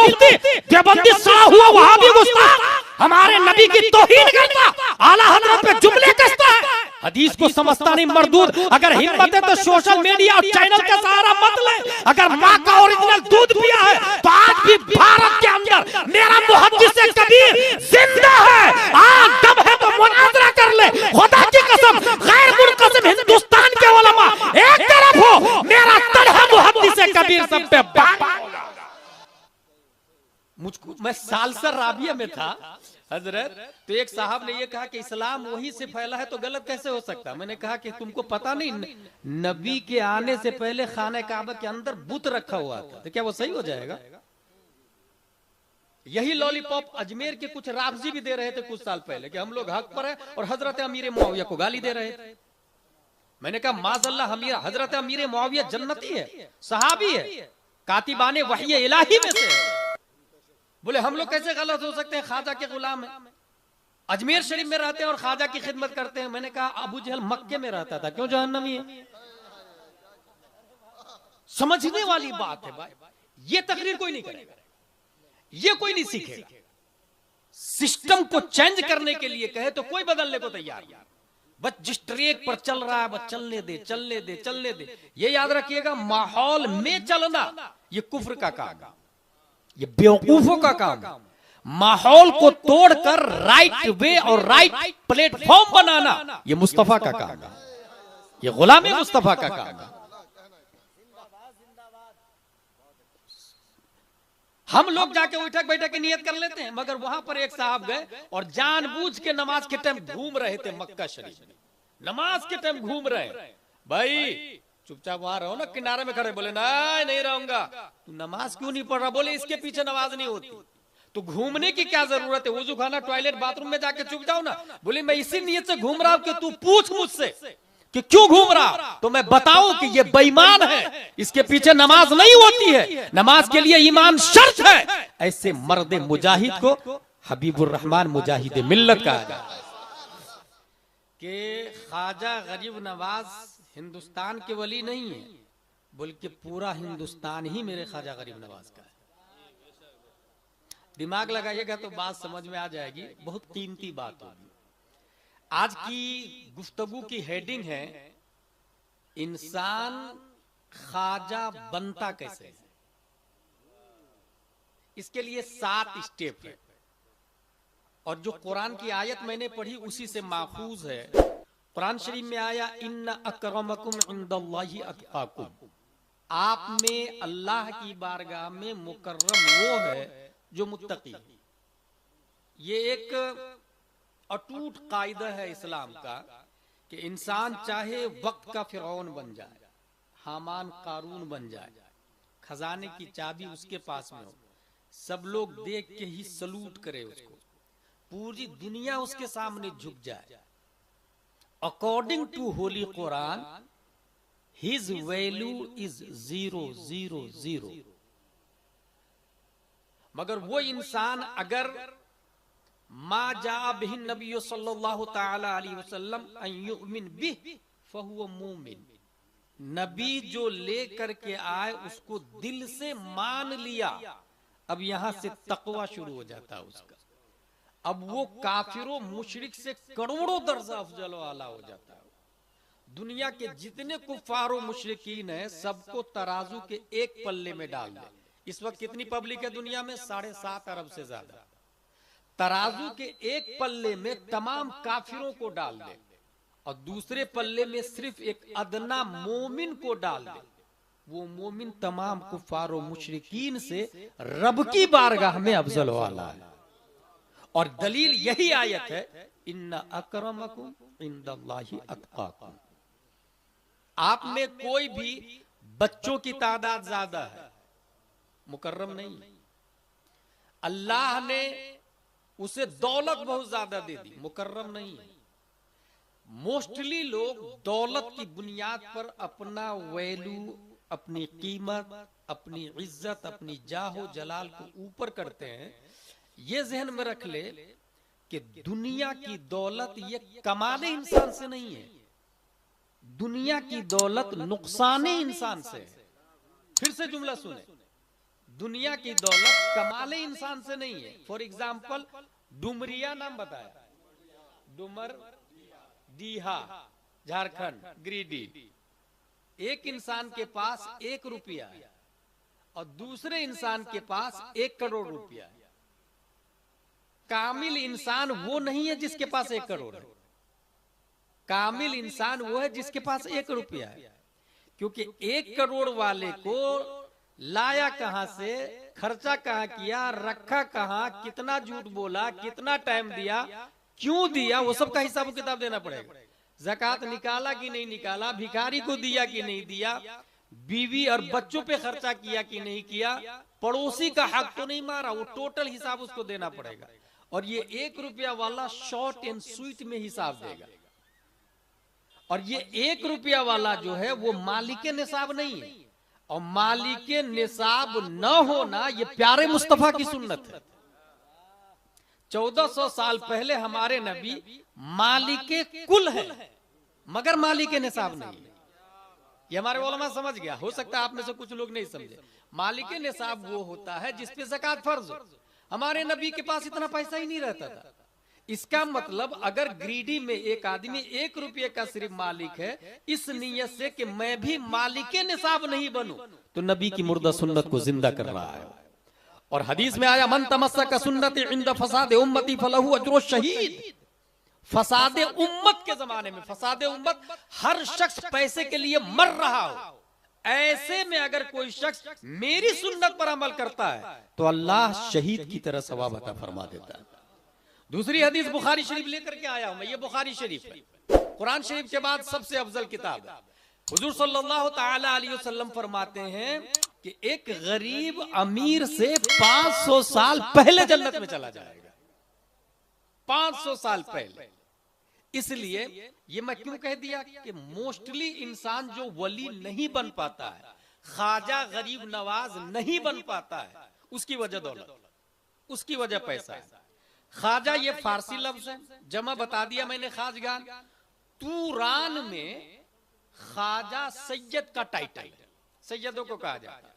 मुफ्ती देवबंदी सड़ा हुआ वहां भी गुस्ताख हमारे नबी की तौहीन करता, आला हजरत पे जुमले कसता है, हदीस को समझता नहीं मरदूद। अगर हिम्मत है तो सोशल मीडिया और चैनल का सहारा मत ले। अगर माँ का ओरिजिनल दूध पिया है तो आज भी भारत के अंदर मेरा मुहद्दिस कबीर जिंदा है, आज दम है तो मुनाजरा कर ले। खुदा की कसम गैर मुनक़सिम हिंदुस्तान के उलमा एक तरफ हो, मेरा तलहा मुहद्दिस कबीर सब पे बात। मुझको मैं सालसर राबिया में था हजरत, तो एक साहब ने ये कहा कि इस्लाम वहीं से फैला है तो गलत कैसे हो सकता। मैंने कहा कि तुमको पता नहीं नबी के आने से पहले खाने काबा के अंदर बुत रखा हुआ था, तो क्या वो सही हो जाएगा? यही लॉलीपॉप अजमेर के कुछ राफजी भी दे रहे थे कुछ साल पहले कि हम लोग हक पर है और हजरत अमीर मुआविया को गाली दे रहे थे। मैंने कहा माज़अल्लाह हजरत अमीर मुआविया जन्नती है, सहाबी है, कातिबाने वही इलाही में से है। बोले हम लोग कैसे गलत हो सकते हैं, ख्वाजा के गुलाम है, अजमेर शरीफ में रहते हैं और ख्वाजा की खिदमत करते हैं। मैंने कहा अबू जहल मक्के में रहता था, क्यों जहन्नमी है? समझने वाली बात है भाई, ये तकरीर कोई नहीं करेगा, ये कोई नहीं सीखेगा। सिस्टम को चेंज करने के लिए कहे तो कोई बदलने को तैयार नहीं। बस जिस ट्रैक पर चल रहा है बस चलने दे, चलने दे, चलने दे। ये याद रखिएगा, माहौल में चलना ये कुफ्र का काम है, ये बेवकूफों का काम। माहौल को तोड़कर राइट वे और राइट प्लेटफॉर्म बनाना ये मुस्तफा का काम है, ये गुलाम मुस्तफा का काम है। हम लोग जाके उठक बैठक की नियत कर लेते हैं, मगर वहां पर एक साहब गए और जानबूझ के नमाज के टाइम घूम रहे थे मक्का शरीफ में, नमाज के टाइम घूम रहे। भाई चुपचाप वहां रहो ना, किनारे में खड़े। बोले नहीं रहूंगा। तू नमाज क्यों नहीं पढ़ रहा? बोले इसके पीछे नमाज नहीं होती। तो घूमने की क्या जरूरत है? वुजू खाना, टॉयलेट, बाथरूम में जाके चुप जाओ ना। बोले मैं इसी नियत से घूम रहा हूं कि तू पूछ मुझसे कि क्यों घूम रहा, तो मैं बताऊं कि ये बेईमान है, इसके पीछे नमाज नहीं होती है, नमाज के लिए ईमान शर्त है। ऐसे मर्द मुजाहिद को हबीबुर रहमान मुजाहिद मिल्लत कहा जाता है कि ख्वाजा गरीब नवाज हिंदुस्तान के वली नहीं है, बल्कि पूरा हिंदुस्तान ही मेरे ख्वाजा गरीब नवाज का है। दिमाग लगाइएगा तो बात समझ में आ जाएगी, बहुत कीमती बात होगी। आज की गुफ्तगू की हेडिंग है इंसान ख्वाजा बनता कैसे है। इसके लिए 7 स्टेप है और जो कुरान की आयत मैंने पढ़ी उसी से माखूज है। कुरान शरीफ में आया इन्ना अकरमकुम इंदल्लाहि अत्काकुम, आप में अल्लाह की बारगाह में मुकर्रम वो है जो मुत्तकी। ये एक अटूट कायदा है इस्लाम का कि इंसान चाहे वक्त का फिरौन बन जाए, हामान कारून बन जाए, खजाने की चाबी उसके पास में हो, सब लोग देख के ही सलूट करे उसको, पूरी दुनिया उसके सामने झुक जाए। According to holy Quran his value is 000। मगर वो इंसान अगर मा जा बिही नबी सल्लल्लाहु तआला अलैहि वसल्लम अन युमिन बिह फहुव मुमिन, नबी जो लेकर के आए उसको दिल से मान लिया, अब यहां से तकवा शुरू हो जाता है उसका। अब वो काफिरों मुशरिक से करोड़ों दर्जा अफजल वाला हो जाता है। दुनिया के जितने कुफारो मुशरिकीन है सबको तराजू के एक पल्ले में डाल दे। इस वक्त कितनी पब्लिक है दुनिया में? 7.5 अरब से ज्यादा। तराजू के एक पल्ले में तमाम काफिरों को डाल दे और दूसरे पल्ले में सिर्फ एक अदना मोमिन को डाल दे, वो मोमिन तमाम कुफारो मुशरिकीन से रब की बारगाह में अफजल वाला है। और दलील यही आयत है इन्ना अकरमकुम इंदल्लाहि अत्काकुम। आप में कोई भी बच्चों की तादाद ज्यादा है, मुकर्रम नहीं। अल्लाह ने उसे दौलत बहुत ज्यादा दे दी, मुकर्रम नहीं। मोस्टली लोग दौलत की बुनियाद पर अपना वैल्यू, अपनी कीमत, अपनी इज्जत, अपनी जाहो जलाल को ऊपर करते हैं। ये जहन में रख ले कि दुनिया की दौलत ये कमाने इंसान से नहीं है, दुनिया की दौलत नुकसाने इंसान से है। फिर से जुमला सुने, दुनिया की दौलत कमाले इंसान से नहीं है। फॉर एग्जाम्पल डुमरिया नाम बताया, डुमर दीहा झारखंड गिरिडीह। एक इंसान के पास 1 रुपया है और दूसरे इंसान के पास 1 करोड़ रुपया है। कामिल इंसान वो नहीं है जिसके पास 1 करोड़ है, कामिल इंसान वो है जिसके पास 1 रुपया है। क्योंकि 1 करोड़ वाले को लाया कहां से, खर्चा कहां किया, रखा कहां, कितना झूठ बोला, कितना टाइम दिया, क्यों दिया, वो सब का हिसाब किताब देना पड़ेगा। ज़कात निकाला कि नहीं निकाला, भिखारी को दिया कि नहीं दिया, बीवी और बच्चों पे खर्चा किया कि नहीं किया, पड़ोसी का हक तो नहीं मारा, वो टोटल हिसाब उसको देना पड़ेगा। और ये 1 रुपया वाला शॉर्ट एंड स्वीट में हिसाब देगा। और ये 1 रुपया वाला जो है वो मालिक निसाब नहीं है, और मालिक निसाब न होना ये प्यारे मुस्तफा की सुन्नत है। 1400 साल पहले हमारे नबी मालिक कुल है मगर मालिक निसाब नहीं है। ये हमारे उलमा समझ गया, हो सकता है आप में से कुछ लोग नहीं समझे। मालिक निसाब वो होता है जिस पे ज़कात फर्ज हो। हमारे नबी के पास इतना पैसा ही नहीं रहता था। इसका मतलब अगर ग्रीडी में एक आदमी 1 रुपये का सिर्फ मालिक है, इस नियत से कि मैं भी मालिक निसाब नहीं बनूं, तो नबी की मुर्दा सुन्नत को जिंदा कर रहा है। और हदीस में आया, मन तमस्सक सुन्नती इंद फसाद उम्मती फलहु अज्रु शहीद। फसाद उम्मत के जमाने में, फसाद उम्मत हर शख्स पैसे के लिए मर रहा हो, ऐसे में अगर कोई शख्स मेरी सुन्नत पर अमल करता है तो अल्लाह शहीद की तरह सवाब अता फरमा देता है। दूसरी हदीस बुखारी शरीफ लेकर के आया हूं मैं, ये बुखारी शरीफ है, कुरान शरीफ के बाद सबसे अफजल किताब है। हुजूर सल्लल्लाहु ताला अलैहि वसल्लम फरमाते हैं कि एक गरीब अमीर से 500 साल पहले जन्नत में चला जाएगा, 500 साल पहले। इसलिए ये मैं क्यों कह दिया कि मोस्टली इंसान जो वली नहीं बन पाता है, ख्वाजा गरीब नवाज नहीं बन पाता है, उसकी वजह दौलत, उसकी वजह पैसा है। ख्वाजा ये फारसी लफ्ज है, जमा बता दिया मैंने खाजगान। तुरान में ख्वाजा सैयद का टाइटल, सैयदों को कहा जाता है।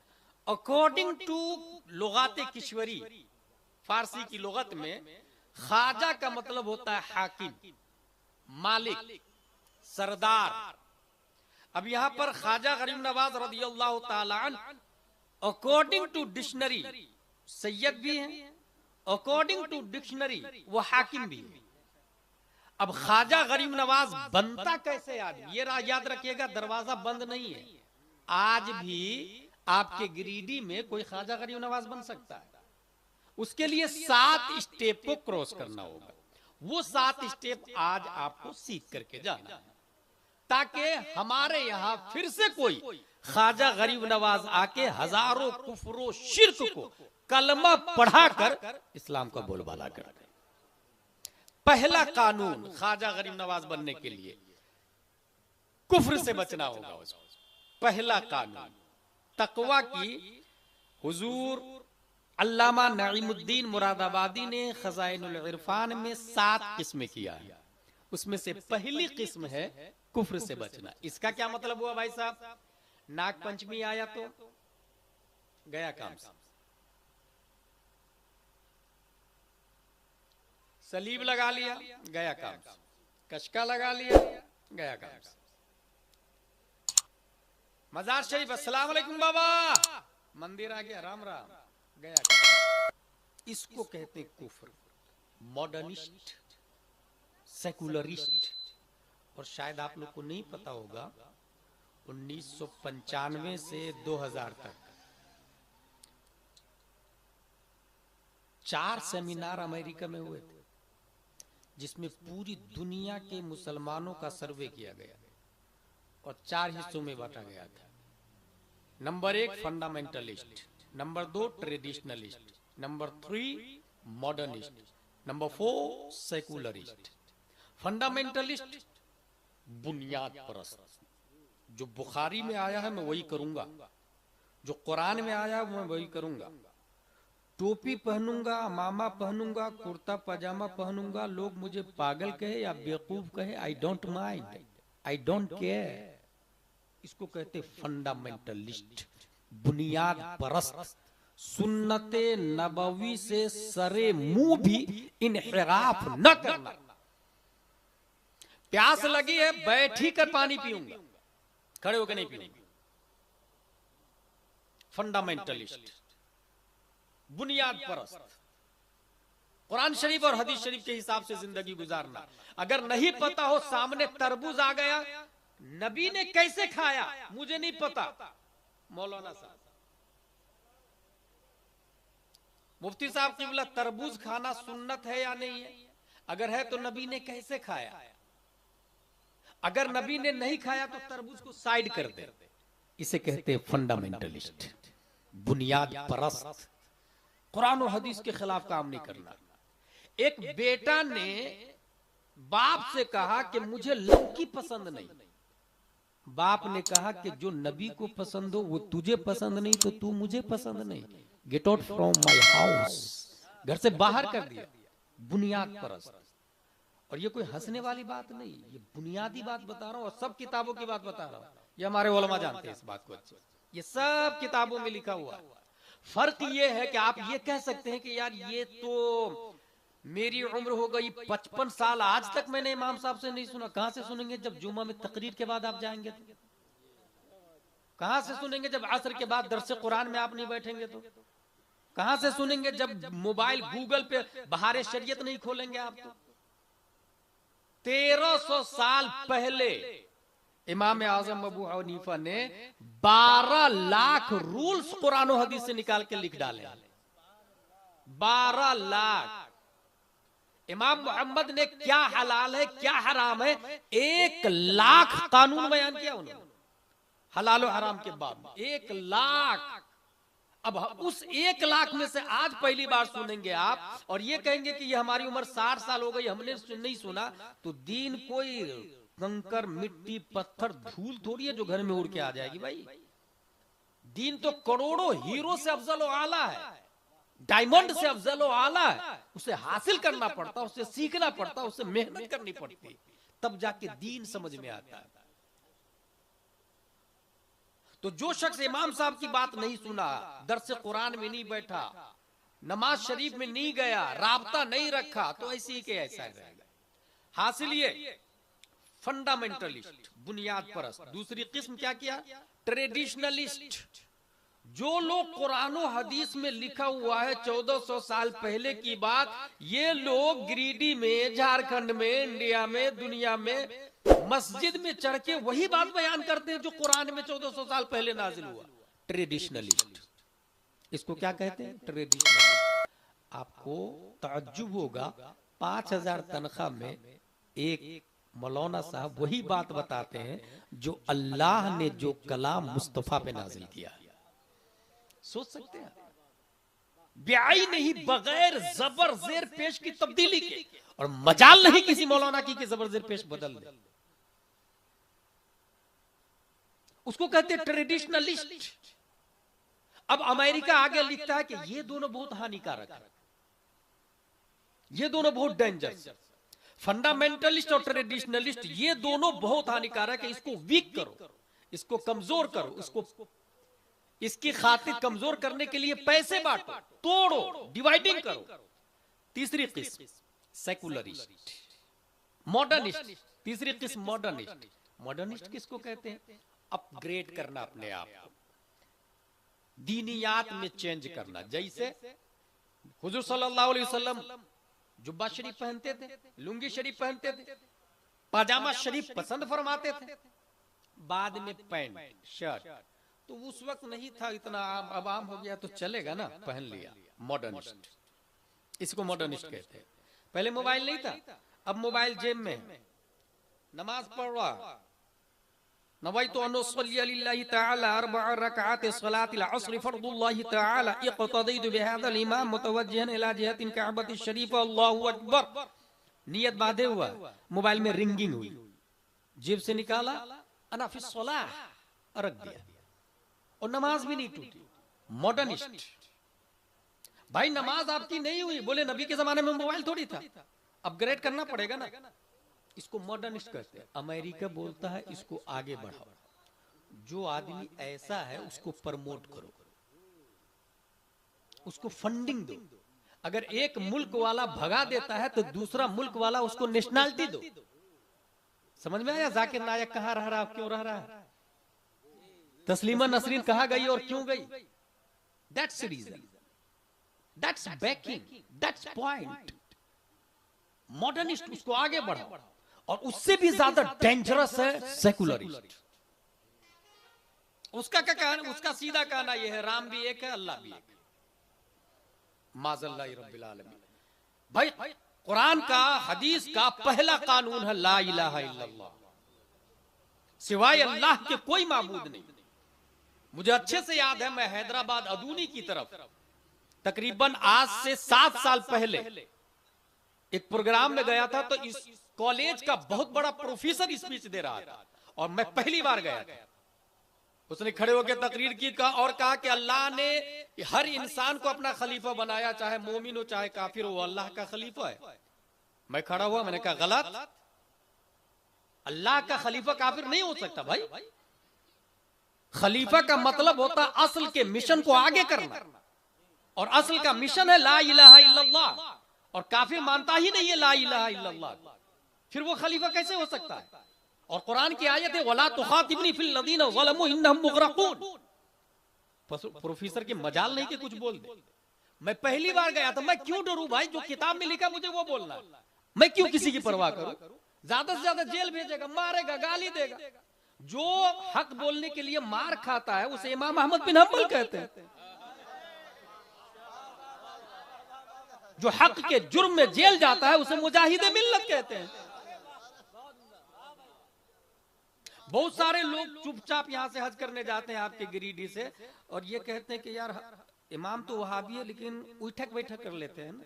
अकॉर्डिंग टू लुगाते किश्वरी, फारसी की लुगत में ख्वाजा का मतलब होता है हाकिम, मालिक, सरदार। अब यहां पर ख्वाजा गरीब नवाज रदियल्लाहु ताला अन्हु अकॉर्डिंग टू डिक्शनरी सैयद भी है, अकॉर्डिंग टू डिक्शनरी वो हाकिम भी है। अब ख्वाजा गरीब नवाज बनता कैसे आदमी, ये याद रखिएगा, दरवाजा बंद नहीं है। आज भी आपके गिरिडीह में कोई ख्वाजा गरीब नवाज बन सकता है। उसके लिए 7 स्टेप को क्रॉस करना होगा। वो 7 स्टेप आज आपको सीख करके जाना है, ताकि हमारे यहां फिर से कोई ख्वाजा गरीब नवाज आके हजारों कुफ्र शिर्क को कलमा पढ़ाकर इस्लाम का बोलबाला कर दे। पहला कानून ख्वाजा गरीब नवाज बनने के लिए कुफ्र से बचना होगा। उसको पहला कानून तकवा की हुजूर अल्लामा नईमुद्दीन मुरादाबादी ने खजाइनुल इरफान में 7 किस्में किया है। उसमें से पहली किस्म है कुफ्र से बचना। इसका क्या मतलब हुआ भाई साहब? नाग पंचमी आया तो गया काम से, सलीब लगा लिया गया काम से, कशका लगा लिया गया काम से, मजार शरीफ अस्सलाम वालेकुम बाबा, मंदिर आ गया राम राम गया काम। इसको कहते कुफ्र, मॉडर्निस्ट, सेकुलरिस्ट। और शायद आप लोग को नहीं पता होगा 1995 से 2000 तक 4 सेमिनार अमेरिका में हुए थे, जिसमें पूरी दुनिया के मुसलमानों का सर्वे किया गया और 4 हिस्सों में बांटा गया था। Number 1 fundamentalist, number 2 traditionalist, number 3 modernist, number 4 secularist. Fundamentalist बुनियाद परस्त, जो बुखारी में आया है मैं वही करूंगा, जो कुरान में आया है मैं वही करूंगा, टोपी पहनूंगा, मामा पहनूंगा, कुर्ता पजामा पहनूंगा, लोग मुझे पागल कहे या बेवकूफ कहे, I don't mind, I don't care. इसको कहते फंडामेंटलिस्ट, बुनियाद परस्त, सुन्नते नबवी से सरे मुंह भी इनहिराफ न करना। प्यास लगी है, बैठ ही कर पानी पीऊंगा, खड़े होकर नहीं पीऊंगा। फंडामेंटलिस्ट, बुनियाद परस्त, कुरान शरीफ और हदीस शरीफ के हिसाब से जिंदगी गुजारना। अगर नहीं पता हो, सामने तरबूज आ गया, नबी ने कैसे खाया मुझे नहीं पता, मौलाना साहब, मुफ्ती साहब क़िबला, तरबूज खाना सुन्नत है या नहीं है? अगर है तो नबी ने कैसे खाया? अगर नबी ने नहीं खाया तो तरबूज को साइड कर दे। इसे कहते हैं फंडामेंटलिस्ट, बुनियाद परस्त, कुरान और हदीस के खिलाफ काम नहीं करना। एक बेटा ने बाप से कहा कि मुझे लड़की पसंद नहीं। बाप ने कहा कि जो नबी को पसंद हो वो तुझे पसंद नहीं तो तू मुझे पसंद नहीं, get out from my house, घर से बाहर कर दिया। बुनियाद परस्त। और ये कोई हंसने वाली बात नहीं, ये बुनियादी बात बता रहा हूं और सब किताबों की बात बता रहा हूं। ये हमारे उलमा जानते हैं इस बात को अच्छे, ये सब किताबों में लिखा हुआ है। फर्क ये है कि आप ये कह सकते हैं कि यार ये तो मेरी उम्र हो गई 55 साल, आज तक मैंने इमाम साहब से नहीं सुना। कहां से सुनेंगे? जब जुम्मा में तकरीर के बाद आप जाएंगे तो। कहां से सुनेंगे? जब असर के बाद दरसे कुरान में आप नहीं बैठेंगे तो। कहां से सुनेंगे? जब मोबाइल गूगल पे बहारे शरीयत नहीं खोलेंगे आप तो। 1300 साल पहले इमाम आजम अबू हनीफा ने 12 लाख रूल्स कुरान और हदीस से निकाल के लिख डाले। 12 लाख। इमाम मोहम्मद ने क्या हलाल है क्या हराम है 1 लाख कानून बयान किया उन्होंने, हलाल और हराम के बाद 1 लाख। अब उस 1 लाख में से आज पहली बार सुनेंगे आप और ये कहेंगे कि ये हमारी उम्र 60 साल हो गई हमने नहीं सुना। तो दीन कोई कंकर मिट्टी पत्थर धूल थोड़ी है जो घर में उड़ के आ जाएगी भाई। दीन तो करोड़ों हीरो से अफजल और आला है, डायमंड से अफजल और आला है। उसे हासिल करना पड़ता, उसे सीखना पड़ता, उसे मेहनत करनी पड़ती, तब जाके दीन समझ में आता है। तो जो शख्स इमाम साहब की बात नहीं सुना, दरसे कुरान में नहीं बैठा, नमाज शरीफ में नहीं गया, राबता नहीं रखा, तो ऐसे ही के ऐसा रहेगा। हासिल ये फंडामेंटलिस्ट, बुनियाद परस्त। दूसरी किस्म क्या किया? ट्रेडिशनलिस्ट। जो लोग कुरान और हदीस में लिखा हुआ है 1400 साल पहले की बात, ये लोग गिरिडीह में, झारखंड में, इंडिया में, दुनिया में मस्जिद में चढ़ के वही बात बयान करते हैं जो कुरान में 1400 साल पहले नाजिल हुआ। ट्रेडिशनलिस्ट, इसको क्या कहते हैं? ट्रेडिशनलिस्ट। आपको ताज्जुब होगा, 5000 तनख्वाह में एक मौलाना साहब वही बात बताते हैं जो अल्लाह ने जो कलाम मुस्तफा पे नाजिल किया। सोच सकते हैं? ब्याई नहीं, बगैर जबर जेर पेश की तब्दीली के, और मजाल नहीं किसी मौलाना की जबर जेर पेश बदल दे। उसको कहते हैं ट्रेडिशनलिस्ट। अब अमेरिका आगे लिखता है कि ये दोनों बहुत हानिकारक है, ये दोनों बहुत डेंजरस। फंडामेंटलिस्ट और ट्रेडिशनलिस्ट ये दोनों बहुत हानिकारक है। इसको वीक करो, इसको कमजोर करो, इसको इसकी खातिर कमजोर करने के लिए पैसे बांटो, तोड़ो, डिवाइडिंग करो। तीसरी किस्म सेकुलरिस्ट, मॉडर्निस्ट। तीसरी किस्म मॉडर्निस्ट। मॉडर्निस्ट किसको कहते हैं? अपग्रेड करना अपने आप को, दीनियात में चेंज करना। जैसे हुजूर सल्लल्लाहु अलैहि वसल्लम जुब्बा शरीफ पहनते थे, लुंगी शरीफ पहनते थे, पाजामा शरीफ पसंद फरमाते थे, बाद में पैंट शर्ट। तो उस वक्त नहीं था इतना आम, अब आम हो गया तो चलेगा ना, पहन लिया। मॉडर्निस्ट, इसको मॉडर्निस्ट कहते हैं। पहले मोबाइल नहीं था, अब मोबाइल जेब में है, नमाज पढ़ रहा, नवैतु अन उसल्ली लिल्लाहि तआला अर्बअ रकअत सलातिल अस्र फर्दुल्लाहि तआला इक्तदीतु बिहादल इमाम मुतवज्जिहन इला जिहतिल काबति शरीफ अल्लाहु अकबर। नियत बांधे हुआ, मोबाइल में रिंगिंग हुई, जेब से निकाला, अना फी सलाह, रख दिया, और नमाज भी नहीं टूटी। मॉडर्निस्ट। भाई नमाज आपकी नहीं हुई, बोले नबी के जमाने में मोबाइल थोड़ी था, अपग्रेड करना पड़ेगा ना। इसको मॉडर्निस्ट कहते हैं। अमेरिका बोलता है इसको आगे बढ़ाओ, जो आदमी ऐसा है उसको प्रमोट करो। उसको फंडिंग दो। अगर एक मुल्क वाला भगा देता है तो दूसरा मुल्क वाला उसको नेशनलिटी दो। समझ में आया? जाकिर नायक कहां रह रहा, क्यों रह रहा है? तस्लीमा नसरीन कहां गई और क्यों गई? That's reason, that's backing, that's point. Modernist उसको आगे बढ़ा, और उससे भी ज्यादा डेंजरस है सेकुलरिस्ट। उसका क्या कहना? उसका सीधा कहना यह है राम भी एक है, अल्लाह भी एक है। माज़ल्लाहि रब्बिल आलमीन। भाई कुरान का, हदीस का पहला कानून है ला इलाहा इल्लल्लाह, सिवाय अल्लाह के कोई माबूद नहीं। मुझे अच्छे से याद है, मैं हैदराबाद अदूनी की तरफ तकरीबन आज से 7 साल पहले एक प्रोग्राम में गया था। तो इस कॉलेज का बहुत बड़ा प्रोफेसर स्पीच दे रहा था और मैं पहली बार गया था। उसने खड़े होकर तकरीर की और कहा कि अल्लाह ने हर इंसान को अपना खलीफा बनाया, चाहे मोमिन हो चाहे काफिर हो, अल्लाह का खलीफा है। मैं खड़ा हुआ, मैंने कहा गलत, अल्लाह का खलीफा काफिर नहीं हो सकता। भाई खलीफा का मतलब होता असल के मिशन को आगे करना, और असल का मिशन है ला इलाहा इल्लल्लाह, और काफिर मानता ही नहीं है ला इलाहा इल्लल्लाह, फिर वो खलीफा कैसे हो सकता है? और कुरान की आयत है वला तुखातिबनी फिल लदीना ज़लमू इन्नहुम मुग़रक़ून। प्रोफेसर की मजाल नहीं कि कुछ बोल दे। मैं पहली बार गया था, मैं क्यों डरूं भाई? जो किताब में लिखा मुझे वो बोलना है। मैं क्यों किसी की परवाह करूं? ज्यादा से ज्यादा जेल भेजेगा, मारेगा, गाली देगा। जो हक बोलने के लिए मार खाता है उसे इमाम अहमद बिन हंबल कहते हैं। जो हक के जुर्म में जेल जाता है उसे मुजाहिदे मिल्लत कहते हैं। बहुत सारे लोग चुपचाप यहां से हज करने जाते हैं आपके गिरिडीह से, और ये कहते हैं कि यार इमाम तो वहाबी है लेकिन उठक बैठक कर लेते हैं ना,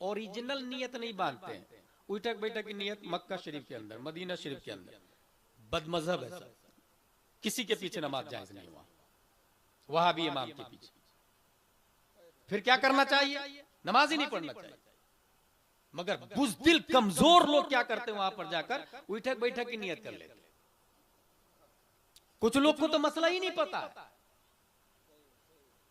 ओरिजिनल नियत नहीं बांधते हैं। उठक बैठक की नियत मक्का शरीफ के अंदर, मदीना शरीफ के अंदर बदमजहब है सब, किसी के पीछे नमाज जायज नहीं हुआ, वहाबी इमाम के पीछे। फिर क्या करना चाहिए? नमाज ही नहीं पढ़ना चाहिए। मगर बुज़दिल कमजोर लोग क्या करते हैं? वहां पर जाकर उठक बैठक की नियत कर लेते हैं। कुछ लोग को तो मसला ही नहीं पता।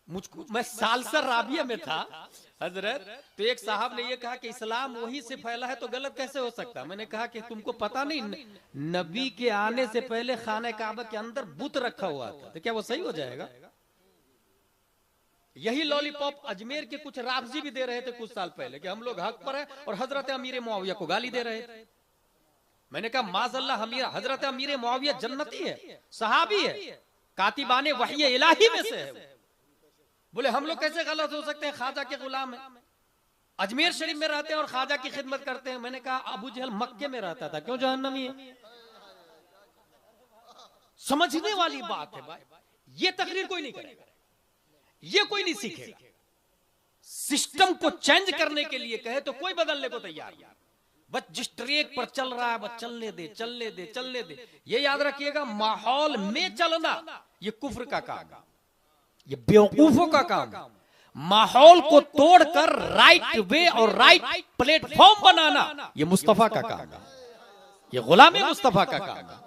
मुझको, मैं सालसर राबिया में था हजरत, तो एक साहब ने ये कहा कि इस्लाम वहीं से फैला है तो गलत कैसे हो सकता? मैंने कहा कि तुमको पता नहीं, नबी के आने से पहले खाना काबा के अंदर बुत रखा हुआ था, तो क्या वो सही हो जाएगा? यही लॉलीपॉप अजमेर के कुछ राफजी भी दे रहे थे कुछ साल पहले कि हम लोग हक पर है, और हजरत अमीर मुआविया को गाली दे रहे थे। मैंने कहा माज़अल्लाह, हजरत अमीर मुआविया जन्नती है, सहाबी है, कातिबाने वही इलाही में से है। बोले हम लोग कैसे गलत हो सकते हैं? ख्वाजा के गुलाम है, अजमेर शरीफ में रहते हैं और ख्वाजा की खिदमत करते हैं। मैंने कहा अबू जहल मक्के में रहता था, क्यों जहन्नमी है? समझने वाली बात है भाई। ये तकरीर कोई नहीं करेगा, ये कोई नहीं सीखेगा। सिस्टम को चेंज करने के लिए कहे तो कोई बदलने को तैयार नहीं। बस जिस ट्रैक पर चल रहा है बस चलने दे, चलने दे, चलने दे। ये याद रखिएगा, माहौल में चलना ये कुफ्र का काम, ये बेवकूफों का काम। माहौल को तोड़कर राइट वे और राइट प्लेटफॉर्म बनाना ये मुस्तफा का काम है, ये गुलाम मुस्तफा का काम है।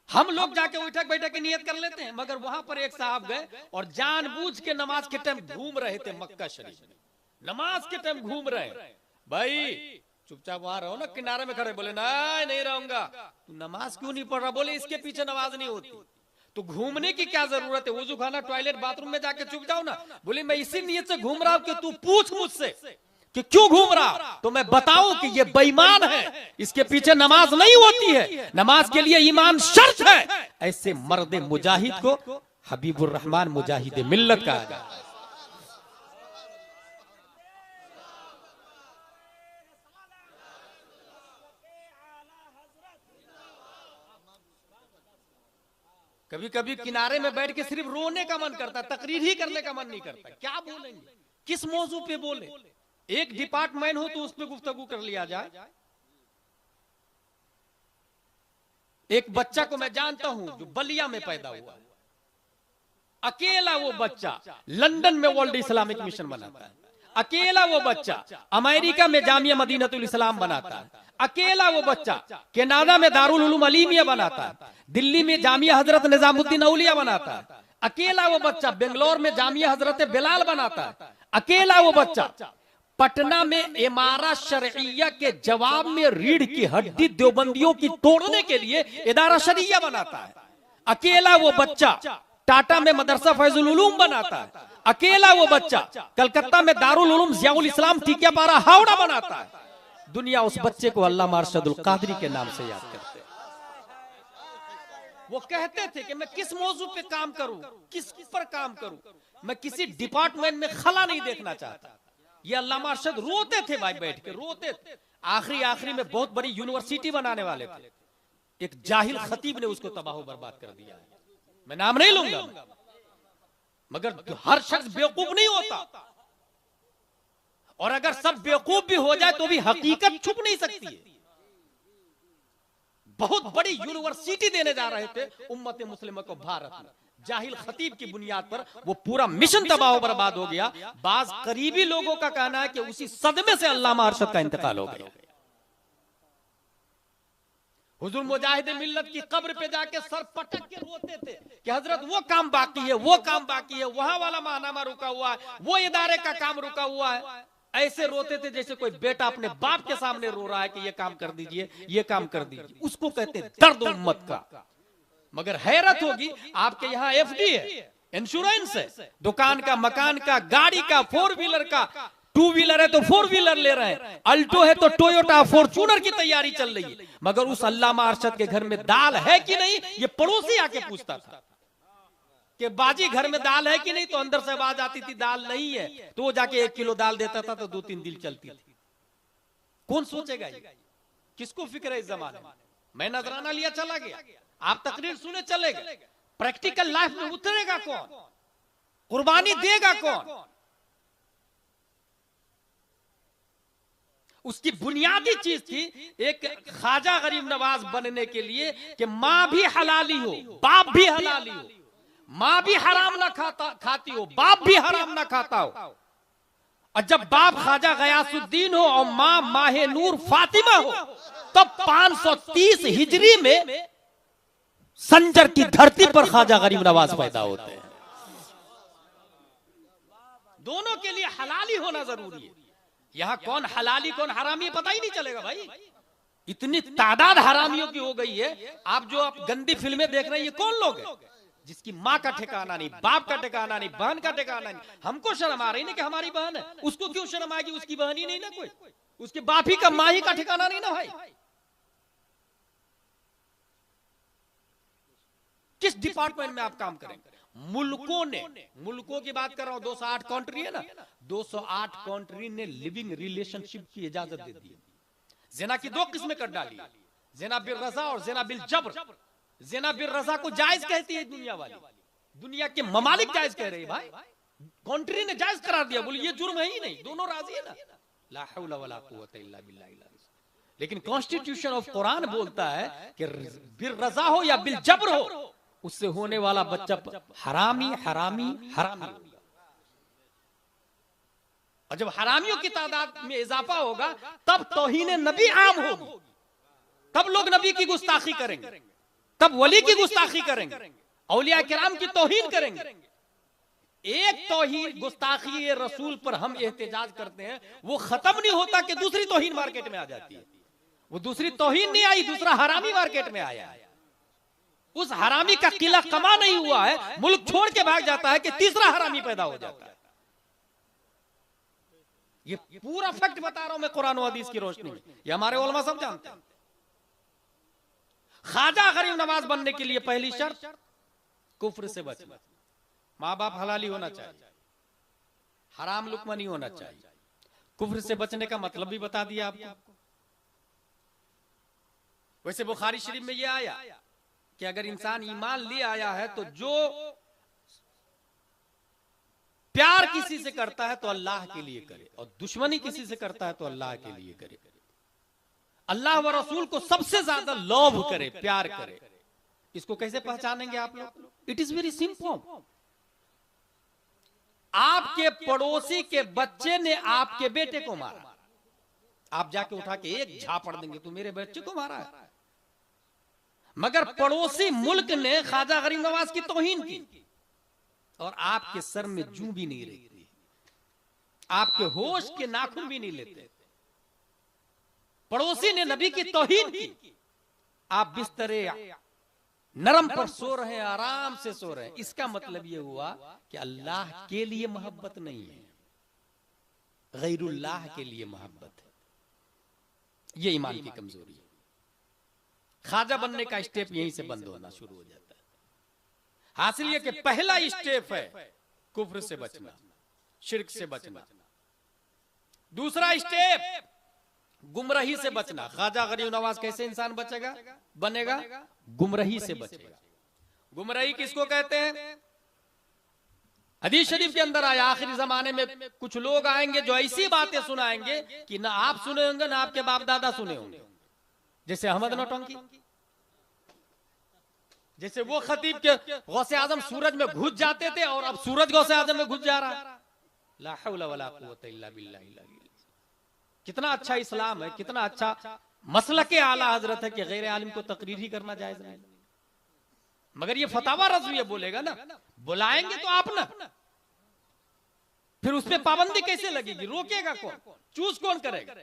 हम लोग जाके उठक बैठक की नियत कर लेते हैं, मगर वहां पर एक साहब गए और जानबूझ के नमाज के टाइम घूम रहे थे मक्का शरीफ में, नमाज के टाइम घूम रहे। भाई चुपचाप वहां रहो ना, किनारे में खड़े। बोले नहीं रहूंगा। तू नमाज क्यों नहीं पढ़ रहा? बोले इसके पीछे नमाज नहीं होती। तो घूमने की क्या जरूरत है? वुजू खाना, टॉयलेट, बाथरूम में जाके चुप जाओ ना। बोले मैं इसी नियत से घूम रहा हूं कि तू पूछ मुझसे कि क्यों घूम रहा, तो मैं बताऊं कि ये बेईमान है, इसके पीछे नमाज नहीं होती है, नमाज के लिए ईमान शर्त है। ऐसे मर्द मुजाहिद को हबीबुर रहमान मुजाहिद मिल्लत कहा गया। कभी कभी किनारे में बैठ के सिर्फ रोने का मन करता, तकरीर ही करने का मन नहीं करता। क्या बोलेंगे, किस मौजू पे बोले? एक डिपार्टमेंट हो तो उस पर गुफ्तगू कर लिया जाए। एक बच्चा को मैं जानता हूं जो बलिया में पैदा हुआ, अकेला वो बच्चा लंदन में वर्ल्ड इस्लामिक मिशन बनाता है, अकेला वो बच्चा अमेरिका में जामिया मदीनतुल इस्लाम बनाता है, अकेला वो बच्चा कनाडा में दारुल उलूम अलीमिया बनाता है, दिल्ली में जामिया हजरत निजामुद्दीन औलिया बनाता है, अकेला वो बच्चा बेंगलोर में जामिया हजरत बिलाल बनाता है, अकेला वो बच्चा पटना में इमारत शरइया के जवाब में रीढ़ की हड्डी देवबंदियों की तोड़ने के लिए इदारा शरिया बनाता है, अकेला वो बच्चा टाटा में मदरसा फैजुल उलूम बनाता है, अकेला वो बच्चा कलकत्ता में दारुल उलूम जियाउल इस्लाम टीकियापारा हावड़ा बनाता है। दुनिया उस बच्चे को अल्लामा अरशदुल कादरी के नाम से याद करते हैं। वो कहते थे कि मैं किस मौजू पे काम करूं, किस पर काम करूं, मैं किसी डिपार्टमेंट में खला नहीं देखना चाहता। ये अल्लामा अरशद रोते थे भाई, बैठ के रोते थे। आखिरी में बहुत बड़ी यूनिवर्सिटी बनाने वाले थे, एक जाहिल खतीब ने उसको तबाह बर्बाद कर दिया। मैं नाम नहीं लूंगा, मगर हर शख्स बेवकूफ नहीं होता, और अगर सब बेवकूफ भी हो जाए तो भी हकीकत छुप नहीं सकती है। बहुत बड़ी यूनिवर्सिटी देने जा रहे थे उम्मत मुस्लिम को भारत में, जाहिल खतीब की बुनियाद पर वो पूरा मिशन तबाह बर्बाद हो गया। बाज करीबी लोगों का कहना है कि उसी सदमे से अल्लामा अरशद का इंतकाल हो गया। हुजूर मुजाहिद मिल्लत की कब्र पे जाके सर पटक के रोते थे कि हजरत वो काम बाकी है, वो काम बाकी है, वहां वाला माहनामा रुका हुआ है, वो इदारे का काम रुका हुआ है। ऐसे रोते थे जैसे कोई बेटा अपने बाप के सामने रो रहा है कि ये काम कर दीजिए, ये काम कर दीजिए। उसको कहते हैं दर्द उम्मत का। मगर हैरत होगी, आपके यहाँ एफडी है, इंश्योरेंस है, दुकान का, मकान का, गाड़ी का, 4 व्हीलर का, 2 व्हीलर है तो 4 व्हीलर ले रहे हैं, अल्टो है तो टोयोटा फॉर्च्यूनर की तैयारी चल रही है। मगर उस अल्लामा अरशद के घर में दाल है कि नहीं, ये पड़ोसी आके पूछता था कि बाजी घर में दाल है कि नहीं, तो अंदर से आवाज आती थी दाल नहीं है, तो वो जाके 1 किलो दाल देता था, तो 2-3 दिन चलती थी। कौन सोचेगा ये? किसको फिक्र है इस जमाने में? मैं नजराना लिया चला गया, आप तकरीर सुने चले गए, प्रैक्टिकल लाइफ में उतरेगा कौन? कुर्बानी देगा कौन? उसकी बुनियादी चीज थी एक ख्वाजा गरीब नवाज बनने के लिए कि मां भी हलाली हो, बाप भी हलाली हो, मां भी हराम ना खाती हो, बाप भी हराम ना खाता हो। और जब बाप ख्वाजा गयासुद्दीन हो और मां माहे नूर फातिमा हो, तब 530 हिजरी में संजर की धरती पर ख्वाजा गरीब नवाज पैदा होते हैं। दोनों के लिए हलाली होना जरूरी है। यहां कौन हलाली कौन हरामी पता ही नहीं चलेगा भाई। इतनी तादाद हरामियों की हो गई है। आप जो आप गंदी फिल्में देख रहे हैं, ये कौन लोग हैं? जिसकी माँ का ठिकाना नहीं, बाप का ठिकाना नहीं, बहन का ठिकाना नहीं। हमको शर्म आ रही नहीं कि हमारी बहन है, उसको क्यों शर्म आएगी? उसकी बहन ही नहीं ना कोई, उसके बाप ही का, माँ ही का ठिकाना नहीं ना भाई। किस डिपार्टमेंट में आप काम करेंगे? मुल्कों ने, मुल्कों की बात कर रहा हूं, 208 कंट्री है ना, 208 कंट्री ने लिविंग रिलेशनशिप की इजाजत दे दी। ज़िना की 2 किस्में कर डाली, ज़िना बिल रज़ा और ज़िना बिल जब्र। ज़िना बिल रज़ा को जायज कहती है दुनिया वाली, दुनिया के ममालिक जायज कह रहे हैं भाई, कंट्री ने जायज करार दिया, बोले ये जुर्म है ही नहीं, दोनों राजी है ना। ला हौला वला कुव्वता इल्ला बिल्लाह। लेकिन कॉन्स्टिट्यूशन ऑफ कुरान बोलता है कि बिल रज़ा हो या बिल जब्र हो, उससे होने वाला बच्चा हरामी हरामी हरामी होगा। और जब हरामियों की तादाद में इजाफा होगा, तब तौहीन नबी आम होगी, तब लोग नबी की गुस्ताखी करेंगे, तब वली की गुस्ताखी करेंगे, औलिया किराम की तौहीन करेंगे। एक तौहीन गुस्ताखी रसूल पर हम एहतजाज करते हैं, वो खत्म नहीं होता कि दूसरी तौहीन मार्केट में आ जाती है। वो दूसरी तौहीन नहीं आई, दूसरा हरामी मार्केट में आया है। उस हरामी का किला कमा नहीं हुआ है, मुल्क छोड़ के भाग जाता है कि तीसरा हरामी पैदा हो जाता है। ये पूरा फैक्ट बता रहा हूं मैं कुरान और हदीस की रोशनी में, ये हमारे उलमा सब जानते हैं। ख्वाजा गरीब नवाज बनने के लिए पहली शर्त कुफ्र से बचना, माँ बाप हलाली होना चाहिए, हराम लुकमा नहीं होना चाहिए। कुफ्र से बचने का मतलब भी बता दिया आपको। वैसे बुखारी शरीफ में यह आया कि अगर इंसान ईमान ले आया है तो जो प्यार किसी से करता है तो अल्लाह के लिए करे, और दुश्मनी किसी से करता है तो अल्लाह के लिए करे। अल्लाह व रसूल को सबसे ज्यादा लव करे, प्यार करे। इसको कैसे पहचानेंगे आप लोग? It is very simple. आपके पड़ोसी के बच्चे ने आपके बेटे को मारा, आप जाके उठा के एक झापड़ देंगे तो मेरे बच्चे को मारा है। मगर पड़ोसी मुल्क ने ख्वाजा गरीब नवाज की तौहीन की और आपके सर में जूं भी नहीं रहती, आपके होश के नाखून भी नहीं लेते। पड़ोसी ने नबी की तौहीन की, आप बिस्तरे नरम पर सो रहे हैं, आराम से सो रहे हैं। इसका मतलब यह हुआ कि अल्लाह के लिए मोहब्बत नहीं है, गैरुल्लाह के लिए मोहब्बत है। यह ईमान की कमजोरी है। ख्वाजा बनने का स्टेप यहीं से बंद होना शुरू हो जाता है। हासिल यह कि पहला स्टेप है कुफ्र से बचना, शिर्क से बचना। दूसरा स्टेप गुमराही से बचना। ख्वाजा गरीब नवाज कैसे इंसान बचेगा, बनेगा? गुमराही से बचेगा। गुमराही किसको कहते हैं? हदीस शरीफ के अंदर आया, आखिरी जमाने में कुछ लोग आएंगे जो ऐसी बातें सुनाएंगे कि ना आप सुने होंगे ना आपके बाप दादा सुने होंगे। जैसे अहमद नौटंकी, जैसे वो खतीब के गौसे आजम सूरज में घुस जाते थे और अब सूरज गौसे आजम में घुस जा रहा है। ला हौला वला कुव्वता इल्ला बिल्लाह। कितना अच्छा इस्लाम है, कितना अच्छा मसलके आला हजरत है कि गैर आलिम को तकरीर ही करना जायज नहीं। मगर ये फतावा रज़विया बोलेगा ना, बुलाएंगे तो आप ना, फिर उस पर पाबंदी कैसे लगेगी? रोकेगा कौन? चूज कौन करेगा?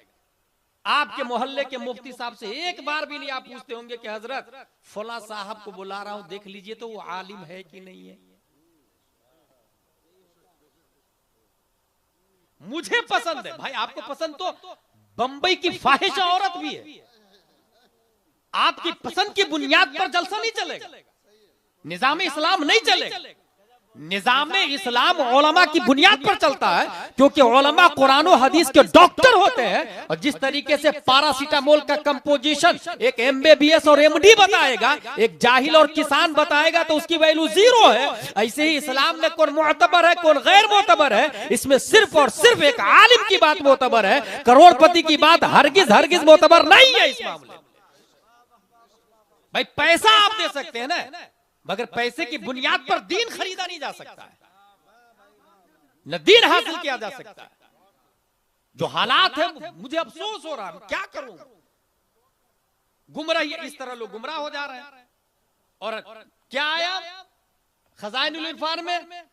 आपके मोहल्ले के मुफ्ती साहब से एक बार भी नहीं आप पूछते होंगे कि हजरत फला साहब को बुला रहा हूं, देख लीजिए तो वो आलिम है कि नहीं है। मुझे पसंद है भाई, आपको पसंद तो बंबई की फाहिशा औरत भी है। आपकी पसंद की बुनियाद पर जलसा नहीं चलेगा, निजाम इस्लाम नहीं चलेगा। निजाम इस्लाम उलमा की बुनियाद पर चलता है, क्योंकि उलमा कुरान और हदीस के डॉक्टर होते हैं। और जिस तरीके से पैरासीटामोल का कंपोजिशन एक एमबीबीएस और एमडी बताएगा, एक जाहिल और किसान बताएगा तो उसकी वैल्यू जीरो है। ऐसे ही इस्लाम में कौन मुअतबर है कौन गैर मुअतबर है, इसमें सिर्फ और सिर्फ एक आलिम की बात मुअतबर है, करोड़पति की बात हरगिज हरगिज मुअतबर नहीं है इस मामले में। भाई पैसा आप दे सकते हैं ना, मगर पैसे की बुनियाद पर दीन खरीदा नहीं जा सकता है, न दीन हासिल किया जा सकता है। जो हालात है मुझे अफसोस हो रहा है, क्या करूं। गुमराह, इस तरह लोग गुमराह हो जा रहे हैं। और क्या आया खजाइनुल इरफान में?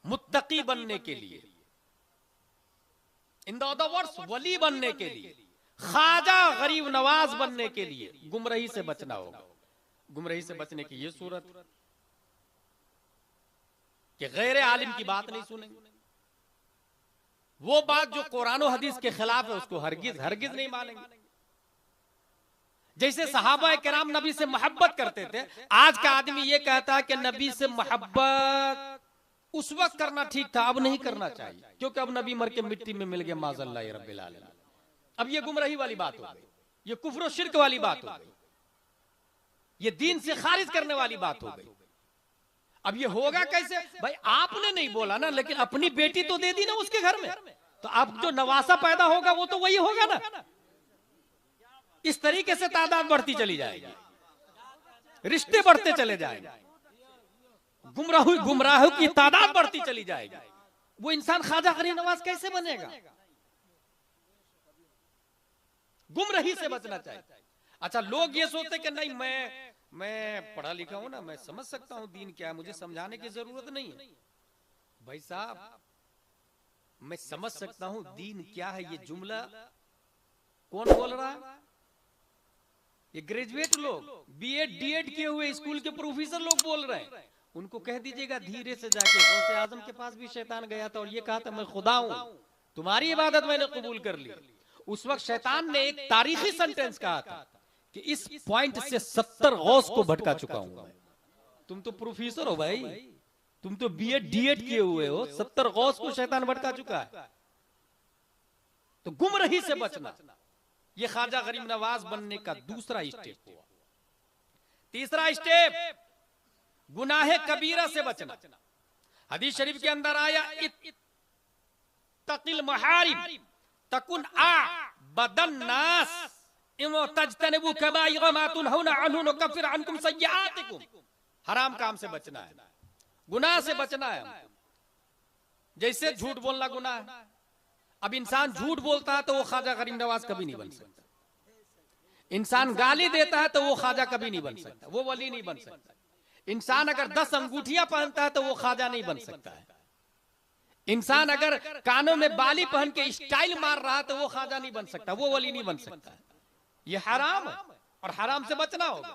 मुत्तकी बनने के लिए, इन द अदर वर्ड्स वली बनने के लिए, ख्वाजा गरीब नवाज बनने के लिए गुमराही से बचना होगा। गुमराही से बचने की ये सूरत कि गैर आलिम की बात नहीं सुनेंगे, वो बात जो कुरान और हदीस के खिलाफ है उसको हरगिज हरगिज नहीं मानेंगे। जैसे सहाबा किराम नबी से मोहब्बत करते थे, आज का आदमी ये कहता है कि नबी से मोहब्बत उस वक्त करना ठीक था, अब नहीं करना चाहिए, क्योंकि अब नबी मर के मिट्टी में मिल गया माज़ल्लाह रब्बिल आलमीन। अब ये गुमराही वाली बात हो गई, ये कुफ्र और शिर्क वाली बात हो गई, ये दीन से खारिज करने वाली बात हो गई। अब ये होगा कैसे? भाई आपने नहीं बोला ना, लेकिन अपनी बेटी तो दे दी ना उसके घर में, तो अब जो नवासा पैदा होगा वो तो वही होगा ना। इस तरीके से तादाद बढ़ती चली जाएगी, रिश्ते बढ़ते चले जाएंगे, गुमराहों की तादाद बढ़ती चली जाएगी। वो इंसान ख्वाजा गरीब नवाज कैसे बनेगा? गुमराही से बचना चाहिए। अच्छा, लोग ये सोचते कि नहीं मैं पढ़ा लिखा हूं ना, मैं समझ सकता हूं दीन क्या है, मुझे समझाने की जरूरत नहीं है। भाई साहब, मैं समझ सकता हूं दीन क्या है, ये जुमला कौन बोल रहा है? ये ग्रेजुएट लोग, बीएड डीएड किए हुए स्कूल के प्रोफेसर लोग बोल रहे हैं। उनको कह दीजिएगा धीरे से जाके, गौसे आजम के पास भी शैतान गया था और ये कहा था मैं खुदा हूं, तुम्हारी इबादत मैंने कबूल कर ली। उस वक्त शैतान ने एक तारीखी सेंटेंस कहा था कि इस पॉइंट से 70 गौस को भटका चुका हूं मैं। तुम तो प्रोफेसर हो भाई, तुम तो बीएड डीएड किए हुए हो, 70 गौस को शैतान भटका चुका है। तो गुमराही से बचना, ये ख्वाजा गरीब नवाज बनने का दूसरा स्टेप हुआ। तीसरा स्टेप, गुनाह कबीरा से बचना। हदीस शरीफ के अंदर आया, इत्तकिल महारिम तकुन बदन नास इमो तजतनबु कबाइर मा तुनहुना अन्हु नुकफ्फिर अन्कुम सय्यातिकुम। हराम काम से बचना है, गुनाह से बचना है। जैसे झूठ बोलना गुनाह है। अब इंसान झूठ बोलता है तो वो ख्वाजा गरीब नवाज कभी नहीं बन सकता। इंसान गाली देता है तो वो ख्वाजा कभी नहीं बन सकता, वो वली नहीं बन सकता। इंसान अगर 10 अंगूठियां पहनता है तो वो ख्वाजा नहीं बन सकता है। इंसान अगर कानों में बाली पहन के स्टाइल मार रहा है तो वो ख्वाजा नहीं बन सकता, वो वली नहीं बन सकता है। ये हराम है और हराम से बचना होगा।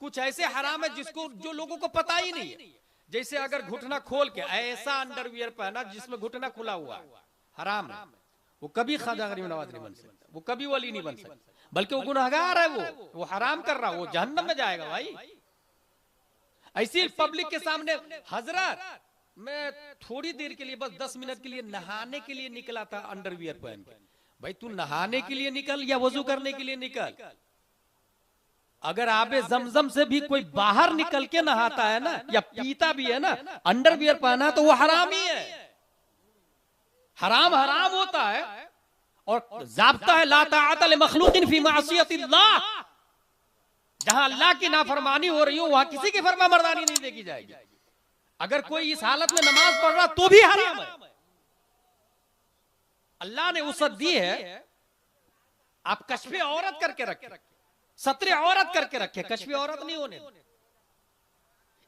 कुछ ऐसे हराम है जिसको जो लोगों को पता ही नहीं है। जैसे अगर घुटना खोल के ऐसा अंडरवियर पहना जिसमें घुटना खुला हुआ है, हराम है। वो कभी ख्वाजा गरीब नवाज नहीं बन सकता, वो कभी वली नहीं बन सकता, बल्कि वो गुनहगार है, वो हराम कर रहा है, वो जहन्नम में जाएगा भाई। ऐसी पब्लिक के सामने हजरत मैं थोड़ी देर के लिए बस 10 मिनट के लिए नहाने के लिए निकला था अंडरवियर पहन के। भाई तू नहाने के लिए निकल या वजू करने के लिए निकल, अगर आबे जमजम से भी कोई बाहर निकल के नहाता है ना या पीता भी है ना अंडरवियर पहना तो वो हराम ही है। हराम हराम होता है और ज़ाब्ता है ला ताअता लिमखलूकिन फी मासियतिल्लाह। जहां अल्लाह की नाफरमानी हो रही हो वहां किसी की फरमाबरदारी नहीं देखी जाएगी। अगर कोई इस हालत में नमाज पढ़ रहा तो भी हराम है। अल्लाह ने वसअत दी है, आप कश्फे औरत करके रखे, सत्रे औरत करके रखे, कश्फे औरत नहीं होने।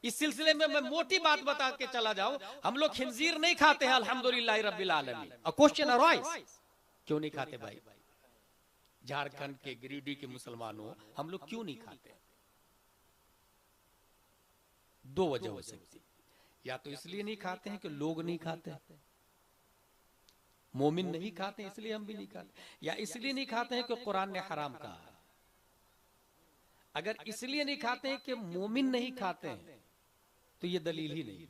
इस सिलसिले में मैं मोटी बात बता के चला जाऊं, हम लोग खिंजीर नहीं खाते हैं अल्हम्दुलिल्लाह रब्बिल आलमीन। अ क्वेश्चन अराइज, क्यों नहीं खाते भाई? झारखंड के गिरिडीह के मुसलमानों हम लोग क्यों नहीं खाते? 2 वजह हो सकती। या तो इसलिए नहीं खाते हैं कि लोग नहीं खाते, मोमिन नहीं खाते इसलिए हम भी नहीं खाते, या इसलिए नहीं खाते हैं कि कुरान ने हराम कहा। अगर इसलिए नहीं खाते हैं कि मोमिन नहीं खाते हैं तो ये दलील ही नहीं।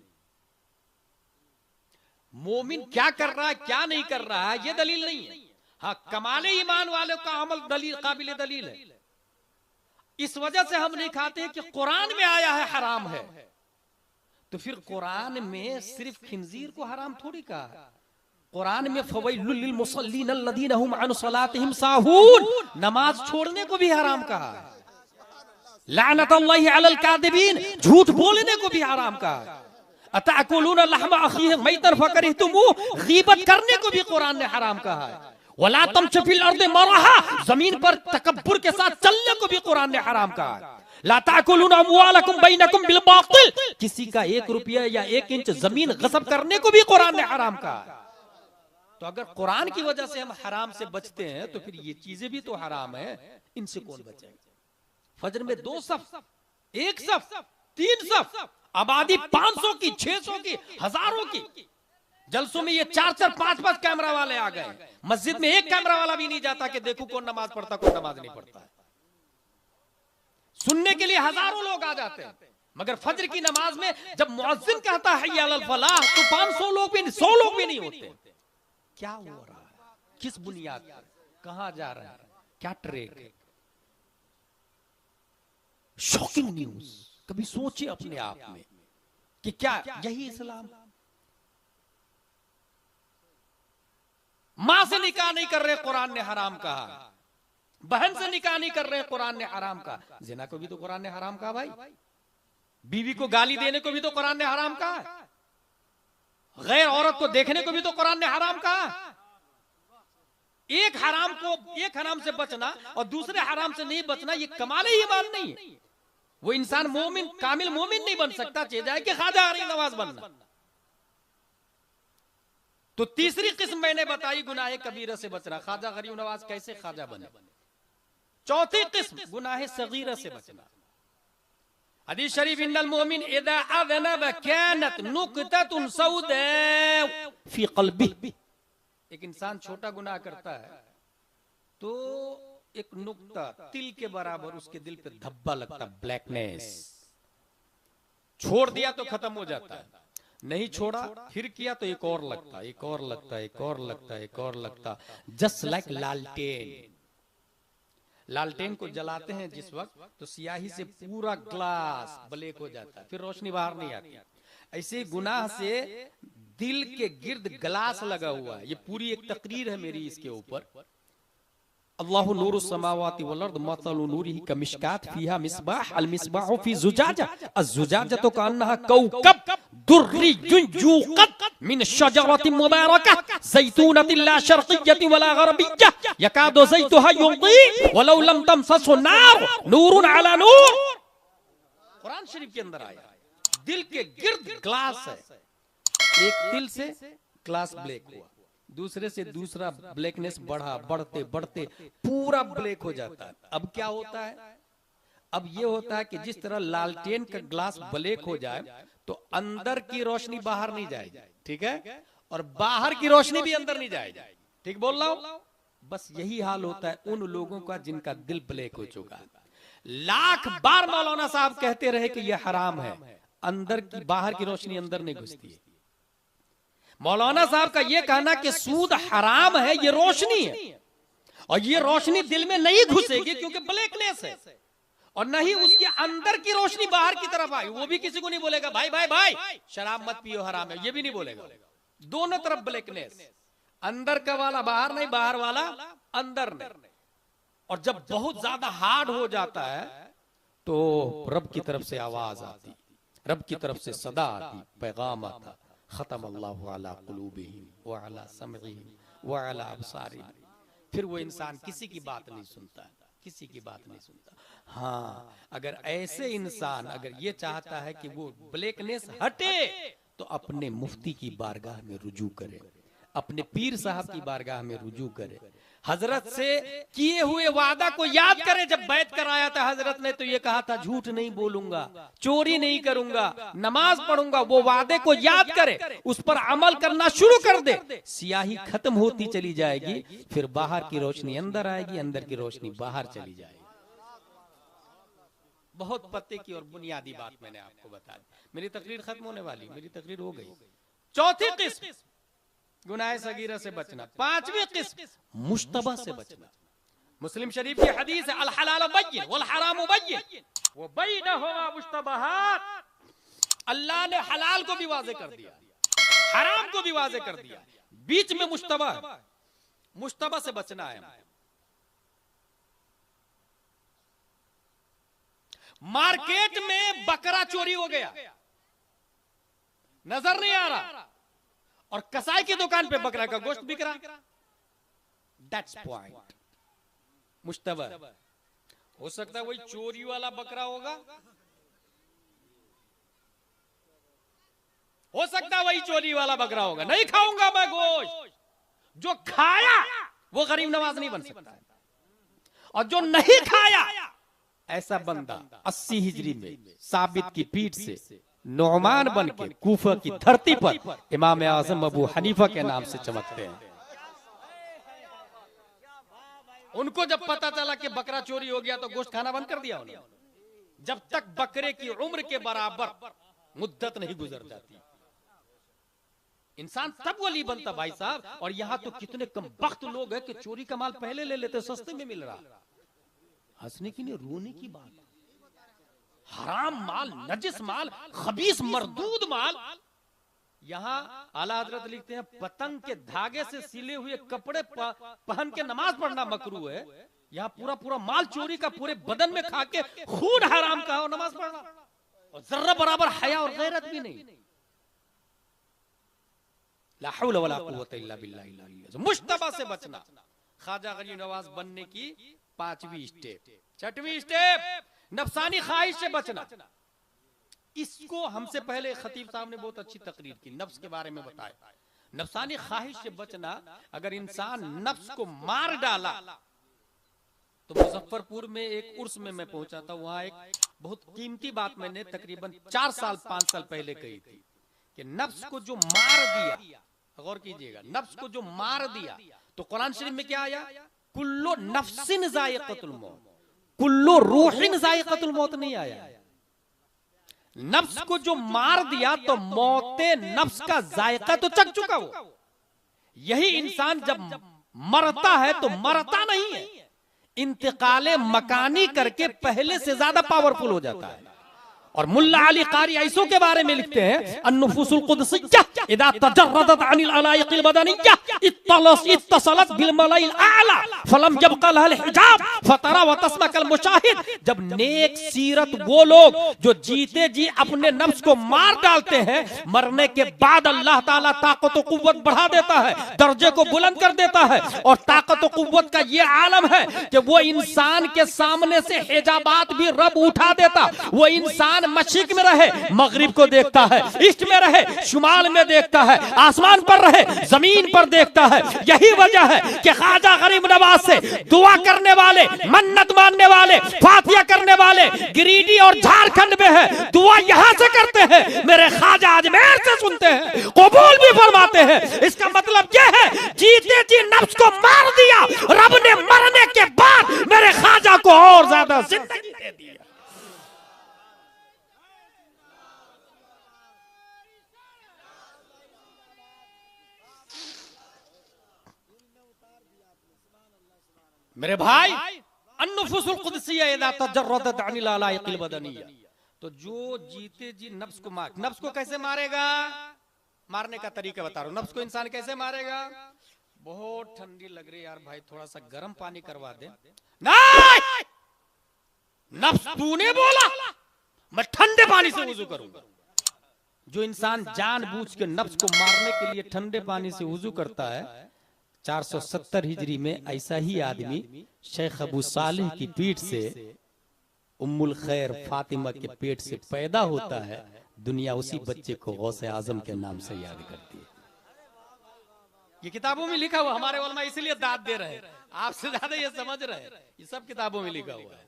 मोमिन क्या कर रहा है क्या नहीं कर रहा है ये दलील नहीं है। हाँ, कमाले ईमान वाले का अमल दलील, काबिल दलील है। इस वजह से हम नहीं खाते हैं कि कुरान में आया है हराम है। तो फिर कुरान में सिर्फ खिंजीर को हराम थोड़ी कहा। कुरान में फवैलुल लिल मुसल्लीन अल्लज़ीना हुम अन सलातिहिम साहून, नमाज छोड़ने को भी हराम कहा है। लानतुल्लाहि अलल कादिबीन, झूठ बोलने को भी हराम कहा है। अतअकुलून लहम अखीहि मैतन फकरिहतुमू, गीबत करने को भी कुरान ने हराम कहा है। वला तमशू फिल अर्दि मरहा, जमीन पर तकब्बुर के साथ चलने को भी कुरान ने हराम कहा है। ला ताकुलून अमवालकुम बैनकुम बिल बातिल, किसी का 1 रुपया या 1 इंच जमीन गस्ब करने को भी कुरान ने हराम कहा है। तो अगर कुरान की वजह से हम हराम से बचते हैं तो फिर ये चीजें भी तो हराम है, इनसे कौन बचेगा? फजर में 2 सफ, 1 सफ, 3 सफ, आबादी 500 की, 600 की, हजारों की। जलसों में ये 4-4, 5-5 कैमरा वाले आ गए। मस्जिद में 1 कैमरा वाला भी नहीं जाता कि देखो कौन नमाज पढ़ता कौन नमाज नहीं पढ़ता है। सुनने के लिए हजारों लोग आ जाते हैं, मगर फजर की नमाज में जब मुअज्जिन कहता है हय्या अलल फलाह तो 500 लोग भी, 100 लोग भी नहीं होते। क्या हो रहा है? किस बुनियाद पर? कहां जा रहा है? क्या ट्रेक है? Shocking news. कभी सोचे अपने आप में कि क्या यही इस्लाम? मां से निकाह नहीं कर रहे, कुरान ने हराम कहा। बहन से निकाह नहीं कर रहे, कुरान ने हराम कहा। जिना को भी तो कुरान ने हराम कहा भाई। बीवी को गाली देने को भी तो कुरान ने हराम कहा। गैर औरत को देखने को भी तो कुरान ने हराम कहा। एक हराम से बचना और दूसरे हराम से नहीं बचना, ये कमाले ईमान नहीं है। वो इंसान मोमिन, कामिल मोमिन नहीं बन सकता, चाहे कि ख्वाजा गरीब नवाज बनना। तो तीसरी किस्म मैंने बताई गुनाह कबीरा से बचना। ख्वाजा गरीब नवाज कैसे ख्वाजा बने? चौथी किस्म गुनाह सगीरा से बचना। हदीस शरीफ इन्नल मोमिन इदा अज़नब कानत नुक्ततुन सौदा फी क़ल्बिही। एक इंसान छोटा गुनाह करता है तो एक नुक्ता तिल के बराबर उसके दिल पे धब्बा लगता, ब्लैकनेस। छोड़ दिया तो खत्म हो जाता है, नहीं छोड़ा फिर किया तो एक और लगता, एक और लगता, एक और लगता, एक और लगता। जस्ट लाइक लालटेन। लालटेन को जलाते हैं जिस वक्त तो सियाही से पूरा ग्लास ब्लैक हो जाता है, फिर रोशनी बाहर नहीं आती। ऐसे गुनाह से दिल के गिर्द ग्लास लगा हुआ है। ये पूरी एक तकरीर है मेरी इसके ऊपर। अल्लाहु नूरुस समावाति वल अर्द मसलु नूरिही कमिशकात फीहा मिस्बाह अल मिस्बाहु फी जुजाजा अज़्जुजाजतु कअन्नहा कौकब दुर्रियुन युक़द मिन शजरतिन मुबारकह ज़ैतूनतिन ला शर्क़िय्यतिन वला ग़रबिय्यह यकादु ज़ैतुहा युज़ी वलौ लम तमससहु नार नूरुन अला नूर। कुरान शरीफ के अंदर आया, दिल के गिर्द ग्लास है, एक दिल से ग्लास ब्लैक हुआ, दूसरे से दूसरा ब्लैकनेस बढ़ा, बढ़ते बढ़ते पूरा ब्लैक हो जाता है। अब क्या होता है, अब ये होता है कि जिस तरह लालटेन का ग्लास ब्लैक हो जाए तो अंदर की रोशनी बाहर नहीं जाएगी, ठीक है, और बाहर की रोशनी भी अंदर नहीं जाएगी, ठीक बोल रहा हूं। बस यही हाल होता है उन लोगों का जिनका दिल ब्लैक हो चुका है। लाख बार मौलाना साहब कहते रहे कि यह हराम है, अंदर की बाहर की रोशनी अंदर नहीं घुसती है। मौलाना साहब का यह कहना कि सूद हराम है, ये रोशनी है, और ये रोशनी दिल में नहीं घुसेगी क्योंकि ब्लैकनेस है, और नहीं उसके अंदर की रोशनी बाहर की तरफ आई। वो भी किसी को नहीं बोलेगा भाई भाई भाई शराब मत पियो हराम है, ये भी नहीं बोलेगा। दोनों तरफ ब्लैकनेस, अंदर का वाला बाहर नहीं, बाहर वाला अंदर नहीं। और जब बहुत ज्यादा हार्ड हो जाता है तो रब की तरफ से आवाज आती, रब की तरफ से सदा आती, पैगाम आता, खत्म अल्लाहु अला कुलूबिहिम व अला समइहिम व अला अबसारिहिम। फिर वो इंसान किसी की बात नहीं सुनता, किसी की बात नहीं सुनता। हाँ, अगर ऐसे इंसान अगर ये चाहता है कि वो ब्लैकनेस हटे तो अपने मुफ्ती की बारगाह में रुजू करे, अपने पीर साहब की बारगाह में रुजू करे, हजरत से किए हुए वादा को याद करे। जब बैत कराया था हजरत ने तो ये कहा था झूठ नहीं बोलूंगा, चोरी नहीं करूंगा, नमाज पढ़ूंगा, वो वादे को याद करे, उस पर अमल करना शुरू कर दे। सियाही खत्म होती चली जाएगी, फिर बाहर की रोशनी अंदर आएगी, अंदर की रोशनी बाहर चली जाएगी। बहुत पते की और बुनियादी बात मैंने आपको बता दी। मेरी तकरीर खत्म होने वाली, मेरी तकरीर हो गई। चौथी किस्म गुनाह सगीरा से बचना। पांचवी किस्म मुश्तबा से बचना। मुस्लिम शरीफ की हदीस है अल हलाल बय्यिन वल हराम बय्यिन व बैनहुमा मुश्तबहात। अल्लाह ने हलाल को भी वाज़े कर दिया, हराम को भी वाज़े कर दिया, बीच में मुश्तबा है। मुश्तबा से बचना है। मार्केट में बकरा चोरी हो गया, नजर नहीं आ रहा, और कसाई की दुकान पे बकरा का गोश्त बिक रहा। That's point Mushtaba. हो सकता है वही चोरी वाला बकरा होगा, हो सकता है वही चोरी वाला बकरा होगा। नहीं खाऊंगा मैं गोश्त। जो खाया वो गरीब नवाज नहीं बन सकता है, और जो नहीं खाया ऐसा बंदा 80 हिजरी में साबित की पीठ से नौमान बन के कूफा की धरती पर इमाम आज़म अबू हनीफा के नाम से चमकते हैं। उनको जब पता चला कि बकरा चोरी हो गया तो गोश्त खाना बंद कर दिया उन्होंने। जब तक बकरे की उम्र के बराबर मुद्दत नहीं गुजर जाती, इंसान तब वली बनता भाई साहब। और यहां तो कितने कम बख्त लोग हैं कि चोरी का माल पहले ले लेते, सस्ते में मिल रहा। हंसने की नहीं, रोने की बात। हराम माल, नजिस माल, खबीस मरदूद माल। यहां आला हजरत लिखते हैं पतंग के धागे से सिले हुए कपड़े पहन के नमाज पढ़ना मकरू है। यहाँ पूरा पूरा माल चोरी का पूरे बदन में खा के खून हराम का और नमाज पढ़ना, और जर्रा बराबर हया और गैरत भी नहीं। ला हौला वला कुव्वता इल्ला बिल्लाह। मुश्तबा से बचना ख्वाजा गरीब नवाज बनने की 5वीं स्टेप। 6वीं स्टेप नफसानी ख्वाहिश से बचना। इसको हमसे पहले खतीब साहब ने बहुत अच्छी तकरीर की, नफ्स के बारे में बताया। नफसानी ख्वाहिश से बचना, अगर इंसान नफ्स को मार डाला तो मुजफ्फरपुर में एक उर्स में मैं पहुंचा था, वहां एक बहुत कीमती बात मैंने तकरीबन 4 साल 5 साल पहले कही थी कि नफ्स को जो मार दिया, गौर कीजिएगा, नफ्स को जो मार दिया तो कुरान शरीफ में क्या आया? कुल्लु नफ्सिन जायक़तुल मौत, कुल्लु रूहिन जायक़तुल मौत नहीं आया। नफ्स को जो मार दिया तो मौते नफ्स का जायका तो चख चुका वो। यही इंसान जब मरता है तो मरता नहीं है, इंतकाले मकानी करके पहले से ज्यादा पावरफुल हो जाता है। और मुल्ला अली कारी ऐसो के बारे में लिखते हैं, अन्नुफुसुल कुदसिय्या इदा तजर्रदत अनिल अलाइकिल बदनिय्या इत्तसलत बिल मलाइल आला फलम यबqa लहल हिजाब फतरा व तस्मा कल मुशाहिद। जब नेक सीरत वो लोग जो जीते जी अपने नफ्स को मार डालते हैं, मरने के बाद अल्लाह ताला ताकत व कुव्वत बढ़ा देता है, दर्जे को बुलंद कर देता है। और ताकत व कुव्वत का ये आलम है कि वो इंसान के सामने से हिजाबात भी रब उठा देता। वो इंसान मशरिक में रहे, मगरिब को देखता है, ईस्ट में रहे, शुमाल में देखता है, आसमान पर रहे, जमीन पर देखता है। यही वजह है कि ख्वाजा गरीब नवाज से दुआ करने वाले, मन्नत मानने वाले, फातिया करने वाले गिरिडीह और झारखंड में है, दुआ यहां से करते हैं, मेरे ख्वाजा अजमेर से सुनते हैं, कबूल भी फरमाते हैं। इसका मतलब यह है जीते जी नफ्स को मार दिया, रब ने मरने के बाद मेरे ख्वाजा को और ज्यादा जिंदगी दे दी। मेरे भाई, अन्नुफुसुल कुदसिय्या इदा तजर्रदत अनिल अलाइकिल बदनिय्या, तो जो जीते जी नफ्स को मार, नफ्स को कैसे मारेगा, मारने का तरीका बता रहा हूं। नफ्स को इंसान कैसे मारेगा? बहुत ठंडी लग रही यार भाई, थोड़ा सा गर्म पानी करवा दे। नहीं, नफ्स तूने बोला, मैं ठंडे पानी से वुजू करूंगा। जो इंसान जानबूझ के नफ्स को मारने के लिए ठंडे पानी से वुजू करता है, 470 हिजरी में ऐसा ही आदमी शेख अबू सालेह की पीठ से, उम्मुल खैर फातिमा के पेट से पैदा होता है। दुनिया उसी बच्चे को गौसे आजम के नाम से याद करती है। ये किताबों में लिखा हुआ, हमारे उलमा इसलिए दाद दे रहे हैं, आपसे ज्यादा ये समझ रहे हैं, ये सब किताबों में लिखा हुआ है।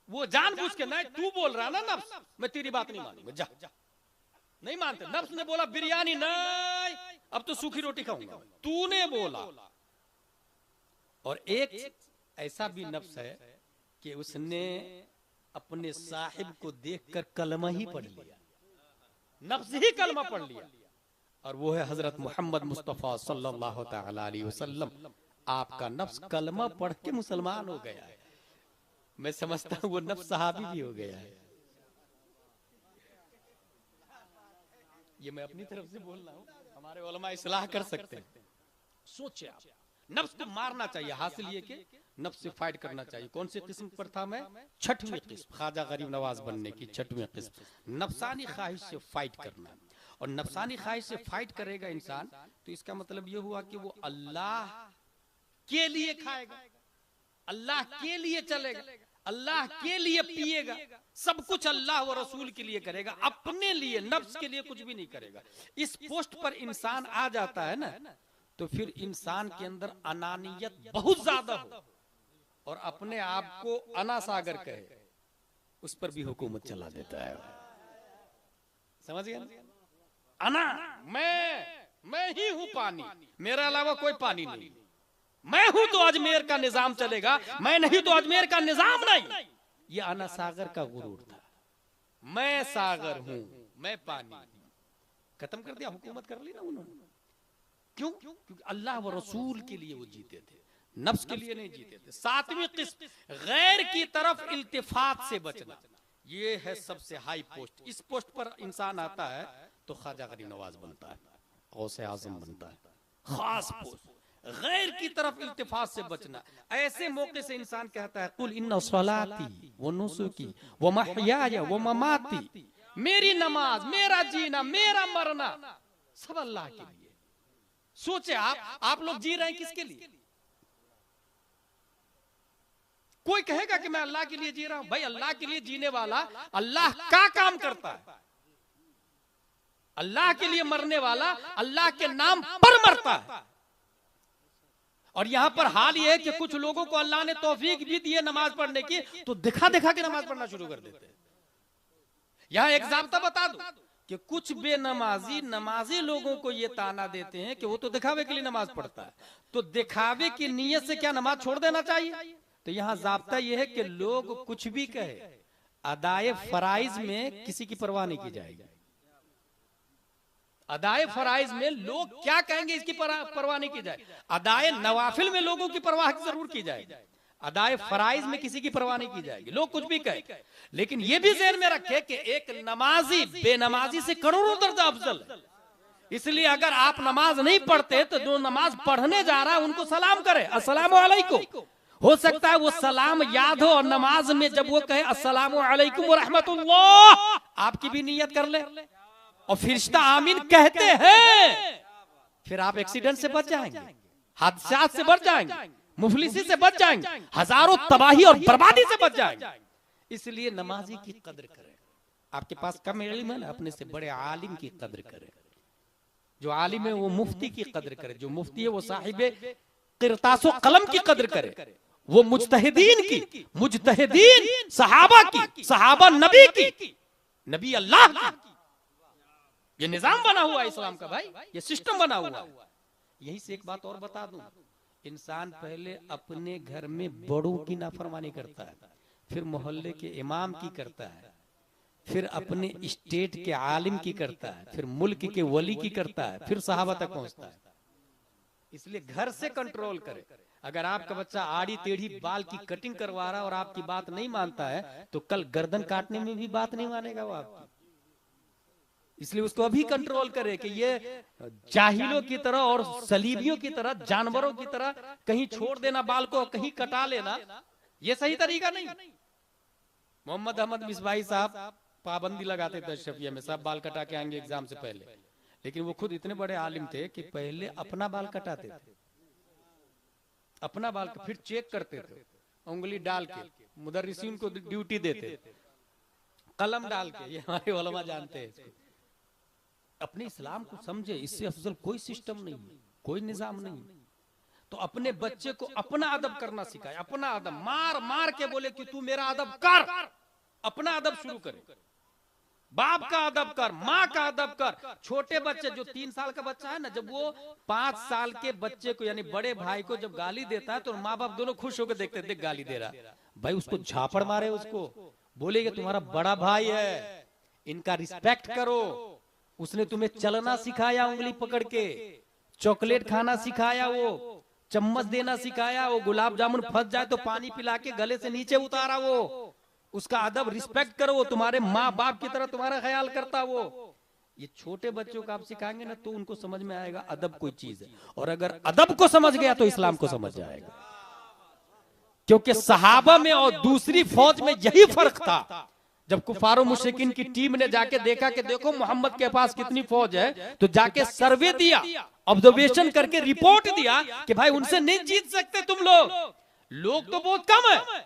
वो जानबूझ के, नहीं तू बोल रहा ना नफ्स, मैं तेरी बात नहीं मानूंगा, जा, जा। नहीं मानते। नफ्स ने बोला बिरयानी नहीं, अब तो सूखी रोटी खाऊंगा, तूने बोला। और एक ऐसा भी नफ्स है कि उसने अपने साहिब को देखकर कलमा ही पढ़ लिया, नफ्स ही कलमा पढ़ लिया, और वो है हजरत मोहम्मद मुस्तफा सल्लल्लाहु तआला अलैहि वसल्लम। आपका नफ्स कलमा पढ़ के मुसलमान हो गया है। मैं समझता हूं वो नफ्स सहाबी भी हो गया है। ये मैं अपनी तरफ से बोल रहा हूं, हमारे उलमा इस्लाह कर सकते हैं। सोचे आप, नफ्स को मारना चाहिए, हासिल ये कि नफ्स से फाइट करना चाहिए। कौन सी किस्म पर था मैं? 6वीं किस्म, ख्वाजा गरीब नवाज बनने की 6वीं किस्म, नफसानी ख्वाहिश से फाइट करना। और नफसानी ख्वाहिश से फाइट करेगा इंसान, तो इसका मतलब ये हुआ कि वो अल्लाह के लिए खाएगा, अल्लाह के लिए चलेगा, अल्लाह के लिए पिएगा, सब कुछ अल्लाह व रसूल के लिए करेगा, अपने लिए, नफ्स के लिए कुछ भी नहीं करेगा। इस पोस्ट पर इंसान आ जाता है ना, तो फिर इंसान के अंदर अनानियत बहुत ज्यादा हो और अपने आप को अना सागर कहे, उस पर भी हुकूमत चला देता है। समझ गया? अना, मैं ही हूं पानी, मेरे अलावा कोई पानी नहीं, मैं हूं तो अजमेर का निजाम चलेगा, मैं नहीं तो अजमेर का निजाम नहीं। ये अना सागर का गुरूर था। मैं सागर हूं, मैं पानी। खत्म कर दिया, हुकूमत कर ली ना उन्होंने। क्यों? क्योंकि अल्लाह व रसूल के लिए वो जीते थे, नफ्स के लिए नहीं जीते थे। 7वीं किस्म, गैर की तरफ इल्तिफात से बचना। ये है सबसे हाई पोस्ट। इस पोस्ट पर इंसान आता है तो ख्वाजा गरीब नवाज बनता है, गौसे आजम बनता है। खास पोस्ट, गैर की तरफ इल्तिफात से बचना। ऐसे मौके से इंसान कहता है, कुल इन्ना सलाती व नुसुकी व महयाया व ममाती, मेरी नमाज, मेरा जीना, मेरा मरना सब अल्लाह के लिए। सोचे आप लोग जी रहे हैं किसके लिए? कोई कहेगा कि मैं अल्लाह के लिए जी रहा हूं। भाई अल्लाह के लिए जीने वाला अल्लाह का काम करता है, अल्लाह के लिए मरने वाला अल्लाह के नाम पर मरता है। और यहां पर हाल यह है कि कुछ लोगों को अल्लाह ने तौफीक भी दी है नमाज पढ़ने की, तो दिखा दिखा के नमाज पढ़ना शुरू कर देते हैं। यहां एक ज़ाब्ता बता दूं कि कुछ बेनमाजी नमाजी लोगों को यह ताना देते हैं कि वो तो दिखावे के लिए नमाज पढ़ता है, तो दिखावे की नीयत से क्या नमाज छोड़ देना चाहिए? तो यहां ज़ाब्ता यह है कि लोग कुछ भी कहे, अदाए फराइज में किसी की परवाह नहीं की जाएगी। अदाए फराइज में लोग क्या कहेंगे इसकी परवाह नहीं की जाए। अदाए नवाफिल में लोगों की परवाह जरूर की जाएगी। अदाए फराइज में किसी की परवाह नहीं की जाएगी, लोग कुछ भी कहे, लेकिन ये भी ज़हन में रखे कि एक नमाजी बेनमाजी से करोड़ों दर्जा अफजल है। इसलिए अगर आप नमाज नहीं पढ़ते तो जो नमाज पढ़ने जा रहा है उनको सलाम करे, अस्सलामु अलैकुम। हो सकता है वो सलाम याद हो और नमाज में जब वो कहे अस्सलामु अलैकुम व रहमतुल्लाह, आपकी भी नियत कर ले और फरिश्ता आमीन कहते हैं, फिर आप एक्सीडेंट से बच जाएंगे, हादसात से बच जाएंगे, मुफलिसी से बच जाएंगे, हजारों तबाही और बर्बादी से बच जाएंगे। इसलिए नमाजी की कद्र करें। आपके पास कम इल्म है ना, अपने से बड़े आलिम की कद्र करें। जो आलिम है वो मुफ्ती की कद्र करे, जो मुफ्ती है वो साहिबे किरतासो कलम की कद्र करे, वो मुज्तहिदीन की, मुज्तहिदीन सहाबा की, सहाबा नबी की, नबी अल्लाह की। ये निजाम बना हुआ है इस्लाम का भाई, ये सिस्टम बना हुआ है। यही से एक बात और बता दूं, इंसान पहले अपने घर में बड़ों की नाफरमानी करता है, फिर मोहल्ले के इमाम की करता है, फिर अपने स्टेट के आलिम की करता है, फिर मुल्क के वली की करता है, फिर सहाबा तक पहुंचता है। इसलिए घर से कंट्रोल करें। अगर आपका बच्चा आड़ी टेढ़ी बाल की कटिंग करवा रहा है और आपकी बात नहीं मानता है तो कल गर्दन काटने में भी बात नहीं मानेगा वो आपकी। इसलिए उसको अभी कंट्रोल करे कि ये जाहिलों की तरह और सलीबियों की तरह, जानवरों की तरह कहीं छोड़ देना बाल को, कहीं कटा लेना, ये सही तरीका नहीं। मोहम्मद अहमद मिसबाही साहब पाबंदी लगाते थे शफिया में, सब बाल कटा के आएंगे एग्जाम से पहले, लेकिन वो खुद इतने बड़े आलिम थे कि पहले अपना बाल कटाते थे, अपना बाल फिर चेक करते थे, उंगली डाल के मुदर्रिसीन को ड्यूटी देते, कलम डाल के। ये हमारे उलमा जानते हैं इसको। अपने इस्लाम को समझे, इससे अफजल कोई सिस्टम नहीं, कोई निजाम नहीं। तो अपने बच्चे को अपना अदब करना सिखाए, अपना अदब, मार मार के बोले कि तू मेरा अदब कर, अपना अदब शुरू करे। बाप का अदब कर, माँ का अदब कर। छोटे बच्चे, जो 3 साल का बच्चा है ना, जब वो 5 साल के बच्चे को यानी बड़े भाई को जब गाली देता है तो माँ बाप दोनों खुश होकर देखते, देख गाली दे रहा भाई, उसको झापड़ मारे, उसको बोले कि तुम्हारा बड़ा भाई है, इनका रिस्पेक्ट करो। उसने तुम्हें चलना सिखाया, उंगली पकड़ के चॉकलेट खाना सिखाया, वो चम्मच देना सिखाया, वो गुलाब जामुन फंस जाए तो पानी पिला के गले से नीचे उतारा, वो उसका अदब, रिस्पेक्ट करो, वो तुम्हारे माँ बाप की तरह तुम्हारा ख्याल करता। वो ये छोटे बच्चों को आप सिखाएंगे ना तो उनको समझ में आएगा अदब कोई चीज है, और अगर अदब को समझ गया तो इस्लाम को समझ जाएगा। क्योंकि सहाबा में और दूसरी फौज में यही फर्क था। जब कुफारो मुशरिकीन की टीम ने जाके देखा कि देखो मोहम्मद के पास कितनी फौज है, तो जाके सर्वे दिया, ऑब्जर्वेशन करके रिपोर्ट दिया कि भाई उनसे नहीं जीत सकते तुम लोग तो बहुत कम है।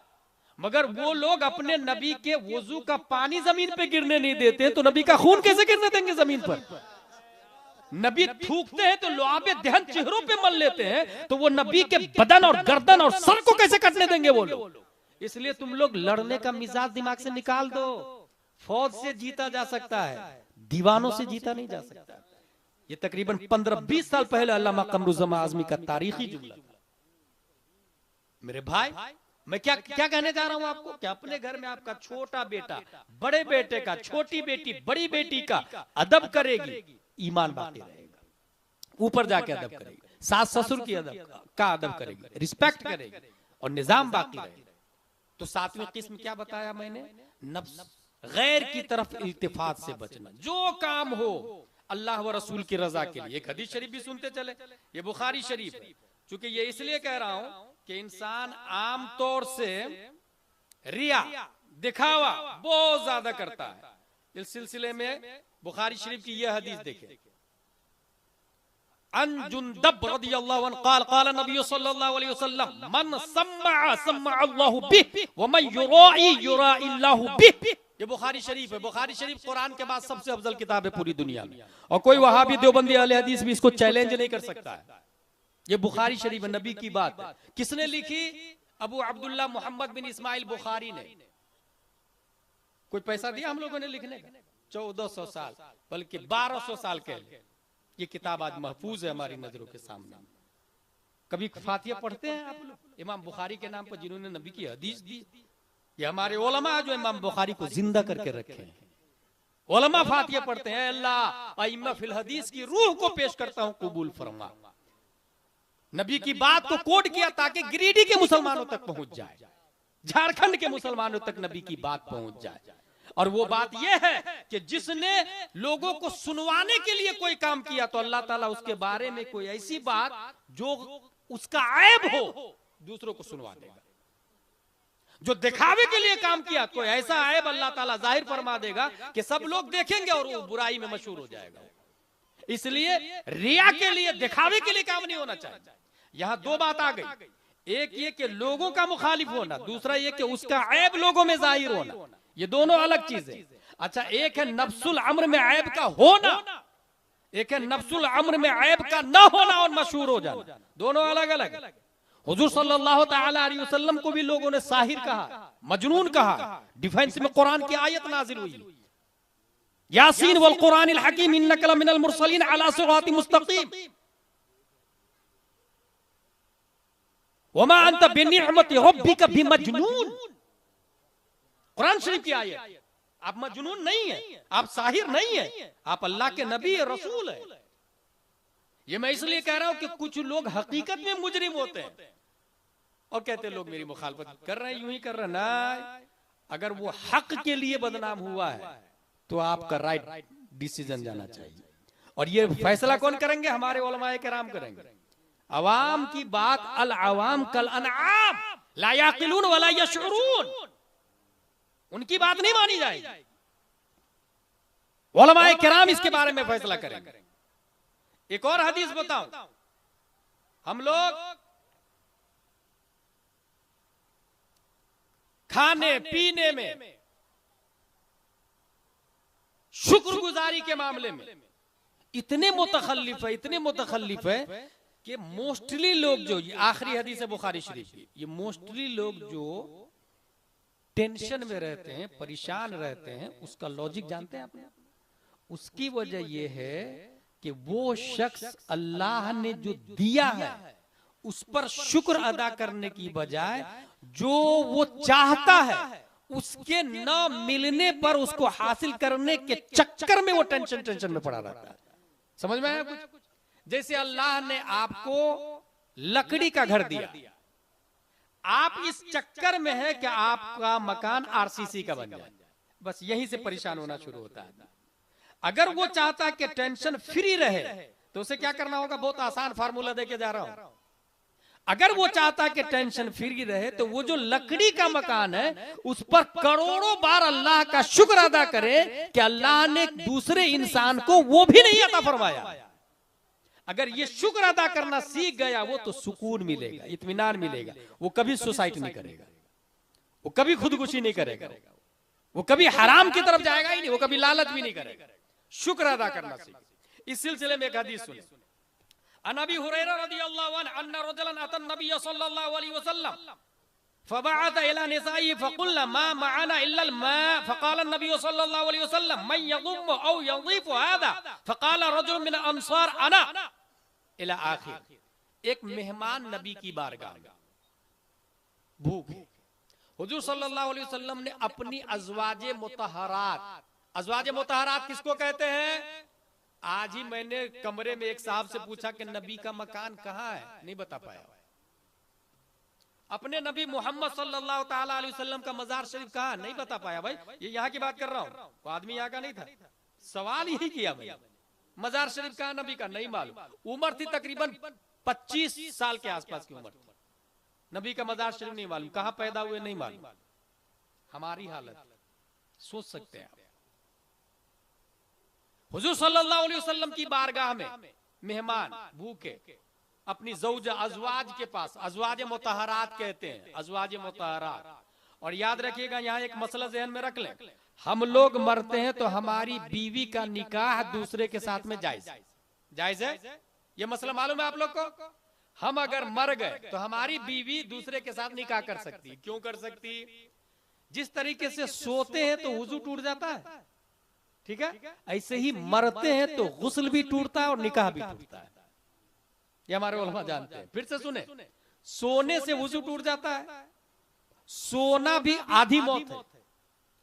मगर वो लोग अपने नबी के वुजू का पानी जमीन पे गिरने नहीं देते, तो नबी का खून कैसे गिरने देंगे जमीन पर? नबी थूकते हैं तो लुआबे दहन चेहरों पे मल लेते हैं, तो वो नबी के बदन और गर्दन और सर को कैसे कटने देंगे वो लोग? इसलिए तुम लोग लड़ने का मिजाज दिमाग से निकाल दो। फौज से जीता जा सकता है, दीवानों से जीता नहीं जा सकता। ये तकरीबन 15-20 साल पहले अल्लामा कमरुज़्ज़मान आज़मी का तारीखी जुमला था। मेरे भाई, मैं क्या कहने जा रहा हूं आपको कि अपने घर में आपका छोटा बेटा बड़े बेटे का, छोटी बेटी बड़ी बेटी का अदब करेगी, ईमान बाकी रहेगा। ऊपर जाके अदब करेगी, सास ससुर की अदब का अदब करेगी, रिस्पेक्ट करेगी और निजाम बाकी रहेगा। तो 7वीं किस्म क्या बताया मैंने? नफ्स, गैर की तरफ इल्तिफात से बचना। जो काम हो अल्लाह व रसूल की रजा के लिए। एक हदीस शरीफ भी सुनते चले, ये बुखारी शरीफ है। चूंकि ये इसलिए कह रहा हूं कि इंसान आम तौर से रिया, दिखावा बहुत ज्यादा करता है। इस सिलसिले में बुखारी शरीफ की यह हदीस देखें, अन जुंदब रदियल्लाहु अन्हु क़ाल क़ाल नबी सल्लल्लाहु अलैहि वसल्लम मन सम्मा सम्मा अल्लाहु बिह व मन युराई युराई अल्लाहु बिह। ये बुखारी शरीफ है। बुखारी शरीफ कुरान के बाद सबसे अफजल किताब है पूरी दुनिया में, और कोई वहाबी देवबंदी अहले हदीस भी इसको चैलेंज नहीं कर सकता है। ये बुखारी शरीफ है, नबी की बात है। किसने लिखी? अबू अब्दुल्ला मोहम्मद बिन इस्माइल बुखारी ने। कोई पैसा दिया हम लोगों ने लिखने का? 1400 साल बल्कि 1200 साल के ये किताब आज महफूज है हमारी नजरों के सामने। कभी फातिहा पढ़ते हैं आप लोग इमाम बुखारी के नाम पर, जिन्होंने नबी की हदीस दी? ये हमारे उलमा जो इमाम बुखारी को जिंदा करके रखे हैं, उलमा फातिहा पढ़ते हैं, अल्लाह अइम्मा फिल हदीस की रूह को पेश करता हूं, कबूल फरमा। नबी की बात को कोट किया ताकि गिरिडीह के मुसलमानों तक पहुंच जाए, झारखंड के मुसलमानों तक नबी की बात पहुंच जाए। और वो बात यह है कि जिसने लोगों को सुनवाने के लिए कोई काम किया तो अल्लाह ताला उसके बारे में कोई ऐसी बात जो उसका ऐब हो दूसरों को सुनवा देगा। जो दिखावे के लिए काम किया कोई ऐसा ऐब अल्लाह ताला जाहिर फरमा देगा कि सब लोग देखेंगे और वो बुराई में मशहूर हो जाएगा। इसलिए रिया के लिए, दिखावे के लिए काम नहीं होना चाहिए। यहां दो बात आ गई, एक ये कि लोगों का मुखालिफ होना, दूसरा ये कि उसका ऐब लोगों में जाहिर होना। ये दोनों अलग चीजें। अच्छा, एक है नफ्सुल अम्र में ऐब का होना, एक है नफ्सुल अम्र में ऐब का न होना और मशहूर हो जाना, दोनों अलग अलग। हुजूर सल्लल्लाहु ताला अलैहि वसल्लम को भी लोगों ने साहिर कहा, मजनून कहा। डिफेंस में कुरान की आयत नाजिल हुई, यासीन वल कुरानिल हकीम इन्नका लमिनल मुरसलीन अला सिरातिम मुस्तकीम वमा अंत बिनिअमति रब्बिका बिमजनून। कुरान शरीफ की आयत। आप मजनून नहीं है, आप साहिर नहीं है, आप अल्लाह के नबी रसूल है। ये मैं इसलिए कह रहा हूं कि कुछ लोग हकीकत में मुजरिम होते हैं और कहते हैं लोग मेरी मुखालफत कर रहे हैं, यूं ही कर रहे हैं ना। अगर वो हक के लिए बदनाम हुआ है तो आपका राइट डिसीजन जाना चाहिए। और ये फैसला कौन करेंगे? हमारे उलमाए किराम करेंगे। अवाम की बात, अल अवाम कल अनआम ला याकिलून वला यशउरून, उनकी बात नहीं मानी जाएगी। उलमाए किराम इसके बारे में फैसला करेंगे। एक और हदीस बताऊं, हम लोग खाने पीने में, शुक्रगुजारी के मामले में इतने मुतखल्लिफ है कि मोस्टली लोग जो, ये आखिरी हदीस है बुखारी शरीफ की, ये मोस्टली लोग जो टेंशन में रहते हैं, परेशान रहते हैं, उसका लॉजिक जानते हैं आपने? उसकी वजह यह है कि वो शख्स अल्लाह ने जो दिया है उस पर शुक्र अदा करने की बजाय जो वो चाहता है उसके न मिलने पर उसको हासिल करने के चक्कर में वो टेंशन में पड़ा रहता है। समझ में आया कुछ? जैसे अल्लाह ने आपको लकड़ी का घर दिया, आप इस चक्कर में है कि आपका मकान आरसीसी का बन जाए, बस यहीं से परेशान होना शुरू होता है। अगर वो चाहता है कि टेंशन फ्री रहे तो उसे क्या करना होगा? बहुत आसान फार्मूला देके जा रहा हूं। अगर वो चाहता है कि टेंशन फ्री रहे तो वो जो लकड़ी का मकान है उस पर करोड़ों बार अल्लाह का शुक्र अदा करे कि अल्लाह ने दूसरे इंसान को वो भी नहीं अता फरमाया। अगर ये शुक्र अदा करना सीख गया वो तो सुकून मिलेगा, इत्मीनान मिलेगा। वो कभी सुसाइड नहीं करेगा, वो कभी खुदकुशी नहीं करेगा, वो कभी हराम की तरफ जाएगा ही नहीं, वो कभी लालच भी नहीं करेगा। शुक्र अदा करना सीखे। इस सिलसिले में एक हदीस सुनिए। अन अबी हुरैरा रज़ियल्लाहु अन्हु अन्ना रजुलन अतन नबी सल्लल्लाहु अलैहि वसल्लम फबअत इला निसाई फक़ुलना मा मअना इल्ला अल-मा फक़ाल नबी सल्लल्लाहु अलैहि वसल्लम मन यज़ुम औ यज़ीफ़ु हाज़ा फक़ाल रजुल मिन अंसार अना इला आखिर। एक मेहमान नबी की बारगाह में भूखे, हुजूर सल्लल्लाहु अलैहि वसल्लम ने अपनी अज़वाजे मुतहरात, अज़वाजे मुतहरात किसको कहते हैं? आज ही मैंने कमरे में एक साहब से पूछा कि नबी का मकान कहाँ है, नहीं बता पाया। अपने नबी मोहम्मद सल्लल्लाहु ताला अलैहि वसल्लम का मजार शरीफ कहाँ, नहीं बता पाया। भाई ये यहाँ की बात कर रहा हूँ, वो आदमी यहाँ का नहीं था, सवाल यही किया मैंने, मजार शरीफ कहाँ, नबी का नहीं मालूम। उम्र थी तकरीबन 25 साल के आसपास की उम्र थी, नबी का मजार शरीफ नहीं मालूम, कहाँ पैदा हुए नहीं मालूम। हमारी हालत सोच सकते हैं आप। हुजूर सल्लल्लाहु अलैहि वसल्लम की बारगाह में मेहमान भूखे अपनी ज़ौजा अज़वाज के पास, अज़वाज मुतहरात कहते हैं, अज़वाज मुतहरात। और याद रखिएगा यहाँ एक मसला ज़हन में रख लें, हम लोग मरते हैं तो हमारी बीवी का निकाह दूसरे के साथ में जायज है? ये मसला मालूम है आप लोग को? हम अगर मर गए तो हमारी बीवी दूसरे के साथ निकाह कर सकती। क्यों कर सकती? जिस तरीके से सोते हैं तो वुजू टूट जाता है, ठीक है, ऐसे ही मरते हैं तो गुस्ल भी टूटता है और निकाह भी टूटता है। ये हमारे उलमा जानते हैं। फिर से सुने, सोने से वुजू टूट जाता है, सोना भी आधी मौत है।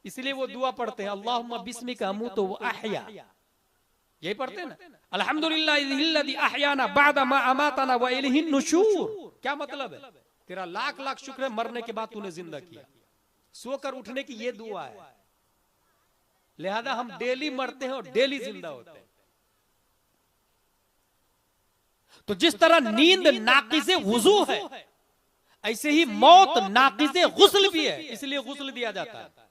इसलिए वो दुआ पढ़ते हैं, अल्लाहुम्मा बिस्मिका अमूतु व अहया, यही पढ़ते हैं ना, अल्हम्दुलिल्लाहिल्लज़ी अहयाना बअदा मा अमातना व इलैहिन नुशूर। क्या मतलब है? तेरा लाख लाख शुक्र है मरने के बाद तूने जिंदा किया। सोकर उठने की ये दुआ है। लिहाजा हम डेली मरते हैं और डेली जिंदा होते हैं। तो जिस तरह नींद नाक़िज़े वुज़ू है, ऐसे ही मौत नाक़िज़े गुस्ल भी है, इसलिए गुस्ल दिया जाता है।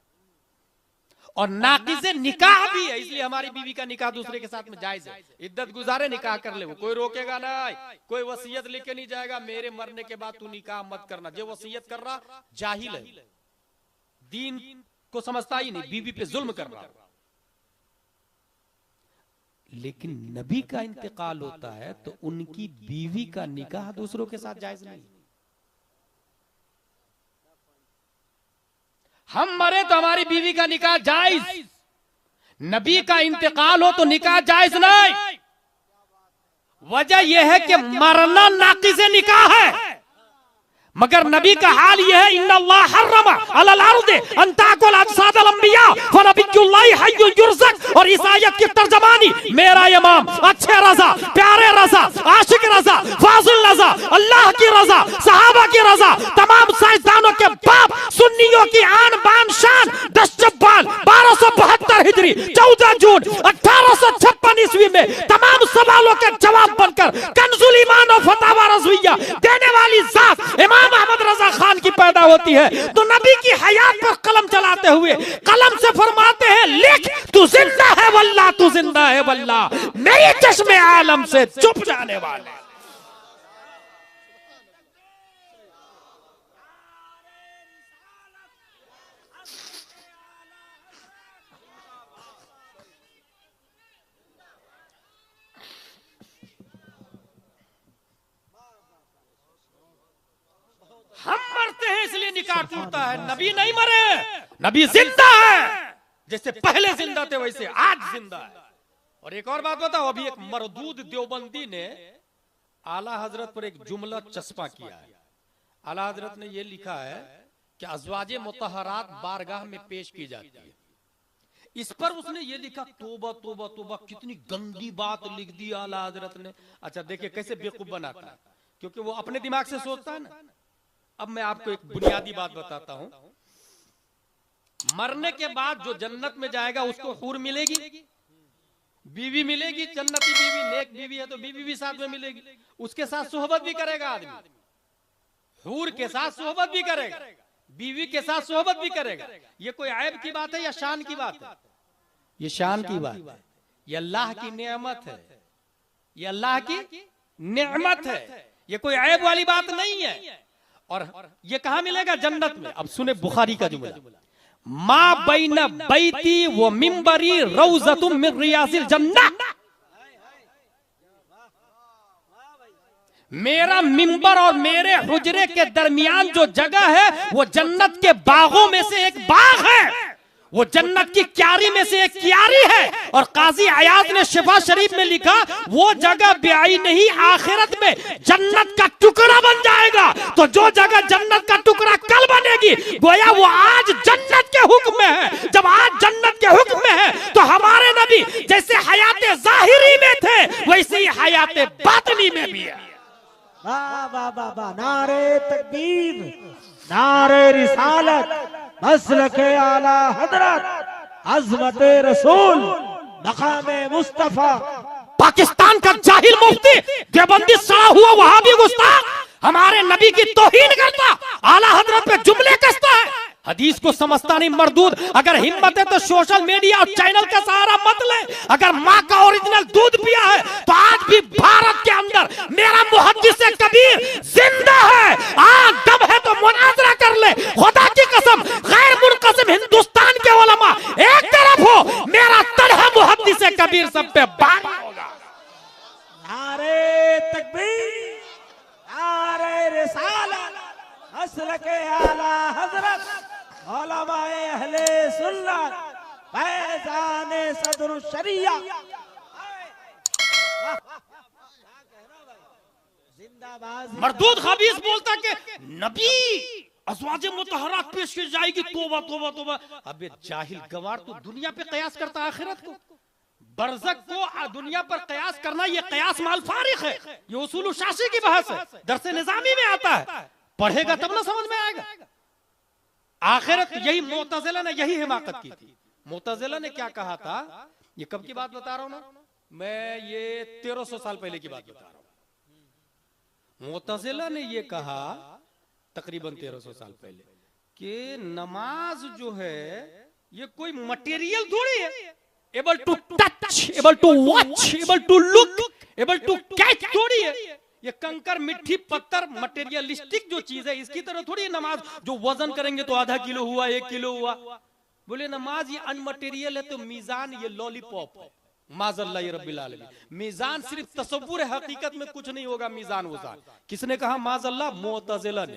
और नाक़िज़े निकाह भी है, इसलिए हमारी बीवी का निकाह दूसरे के साथ में जायज है। इद्दत गुजारे निकाह कर ले, वो कोई रोकेगा नहीं, कोई वसीयत लेके नहीं जाएगा मेरे मरने के बाद तू निकाह मत करना। जो वसीयत कर रहा जाहिल है, दीन को समझता ही नहीं, बीवी पे जुल्म कर रहा। लेकिन नबी का इंतकाल होता है तो उनकी बीवी का निकाह दूसरों के साथ जायज नहीं। हम मरे तो हमारी बीवी का निकाह जायज, नबी का इंतकाल हो तो निकाह जायज नहीं। वजह यह है कि मरना नाक़िज़े निकाह है, मगर नबी का हाल यह है इन्नल्लाह हर्रमा अलल अर्द अन ताकुल अजसादल अंबिया व नबियुल्लाह हय्युन युरज़क। और इस आयत की तर्जमानी मेरा इमाम, अच्छे रज़ा, प्यारे रज़ा, आशिक रज़ा, फाज़िल रज़ा, अल्लाह की रज़ा, सहाबा की रज़ा, तमाम साइंसदानों के बाप, सुन्नियों की आन बान शान 10 शव्वाल 1272 हिजरी 14 जून 1856 ईस्वी में तमाम सवालों के जवाब बनकर कंजुल ईमान और फतावा रज़विया देने वाली जात इमाम अहमद रजा खान की पैदा होती है। तो नबी की हयात पर कलम चलाते हुए कलम से फरमाते हैं लिख तू जिंदा है वल्लाह, तू जिंदा है वल्लाह, मेरे चश्मे आलम से चुप जाने वाले। हम मरते हैं इसलिए निकाह टूटता है, नबी नहीं मरे, नबी जिंदा है। जैसे पहले जिंदा थे वैसे आज जिंदा है। और एक और बात बताओ, अभी एक मरदूद देवबंदी ने आला हजरत पर एक जुमला चस्पा किया है। आला हजरत ने यह लिखा है कि अज़वाजे मुतहरात बारगाह में पेश की जाती है। इस पर उसने ये लिखा तोबा तोबा तोबा, कितनी गंदी बात लिख दी आला हजरत ने। अच्छा देखिए कैसे बेवकूफ बनाता है, क्योंकि वो अपने दिमाग से सोचता है ना। अब मैं आपको एक बुनियादी बात बताता हूं, मरने के बाद जो जन्नत में जाएगा उसको हूर मिलेगी, बीवी मिलेगी, जन्नती बीवी, नेक बीवी है तो बीवी भी साथ में मिलेगी, उसके साथ सोहबत भी करेगा आदमी, हूर के साथ सोहबत भी करेगा, बीवी के साथ सोहबत भी करेगा। ये कोई ऐब की बात है या शान की बात है? ये शान की बात है, ये अल्लाह की नेमत है, ये अल्लाह की नेमत है, ये कोई ऐब वाली बात नहीं है। और ये कहां मिलेगा? जन्नत में। अब सुने बुखारी का जुमला, मा बैना बैती व मिंबरी रौज़तुम मिन रियासिल जन्नह। मेरा मिंबर और मेरे हुजरे के दरमियान जो जगह है वो जन्नत के बागों में से एक बाग है, वो जन्नत की क्यारी में से एक क्यारी है। और काजी अयाज ने शिफा शरीफ में लिखा वो जगह ब्याई नहीं, आखिरत में जन्नत का टुकड़ा बन जाएगा। तो जो जगह जन्नत का टुकड़ा कल बनेगी, गोया वो आज जन्नत के हुक्म में है। जब आज जन्नत के हुक्म में है तो हमारे नबी जैसे हयाते ज़ाहिरी में थे वैसे ही हयाते बातिनी में भी है। वाह वाह वाह वाह, नारे तकबीर, नारे रिसालत, मसलके आला हजरत, अज़मते रसूल, मकामे मुस्तफा। पाकिस्तान का जाहिल मुफ्ती देवबंदी सड़ा हुआ वहाबी गुस्ताख हमारे नबी की तौहीन करता, आला हजरत पे जुमले कसता है, हदीस को समझता नहीं मरदूद। अगर हिम्मत है तो सोशल मीडिया और चैनल का सहारा मत ले। अगर माँ का ओरिजिनल दूध पिया है तो आज भी भारत के अंदर मेरा मुहद्दिस कबीर जिंदा है। आज दम है तो मुनाजरा कर ले, खुदा की कसम गैर मुनक़सिम हिंदुस्तान के उलमा एक तरफ हो, मेरा तलहा मुहद्दिस कबीर सब पे बारी होगा। नारे तकबीर, नारे रिसालत, मसलके आला हजरत, उलमाए अहले सुन्नत, फैज़ाने सदरुल शरिया। मरदूद खबीस बोलता कि नबी अज़वाजे मुतहरात पेश की जाएगी, तोबा तोबा तोबा। अबे जाहिल गवार, तो दुनिया पे कयास करता आखिरत को। बरज़क को दुनिया पर कयास करना, ये कयास माल फारिग है, ये उसूल शासी की बहस है, दरसे निजामी में आता है, पढ़ेगा तब ना समझ में आएगा। आखिरत यही मुअतज़िला ने यही हिमाकत की थी। मुअतज़िला ने क्या कहा था, ये कब की बात बता रहा हूं ना मैं, ये 1300 साल पहले की बात बता रहा हूं। मुअतज़िला ने ये कहा तकरीबन 1300 साल पहले कि नमाज जो है ये कोई मटेरियल थोड़ी है, able to touch, able to watch, able to look, able to catch थोड़ी है। ये कंकर मिट्टी पत्थर मटेरियलिस्टिक जो चीज है इसकी तरह थोड़ी है नमाज, जो वजन करेंगे तो आधा किलो हुआ, 1 किलो हुआ। बोले नमाज ये अनमटेरियल है, तो मीजान ये लॉलीपॉप है। माज़ल्ला ये रब्बिल आलमीन, मीजान सिर्फ तसव्वुर है, हकीकत में कुछ नहीं होगा मीजान वज़ान। किसने कहा? माज़ल्ला, मुअतज़िला ने।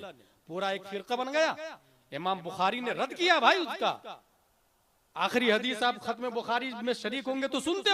पूरा एक फिरका बन गया। इमाम बुखारी ने रद्द किया भाई उसका। आखिरी हदीस आप खत्म बुखारी में शरीक होंगे तो सुनते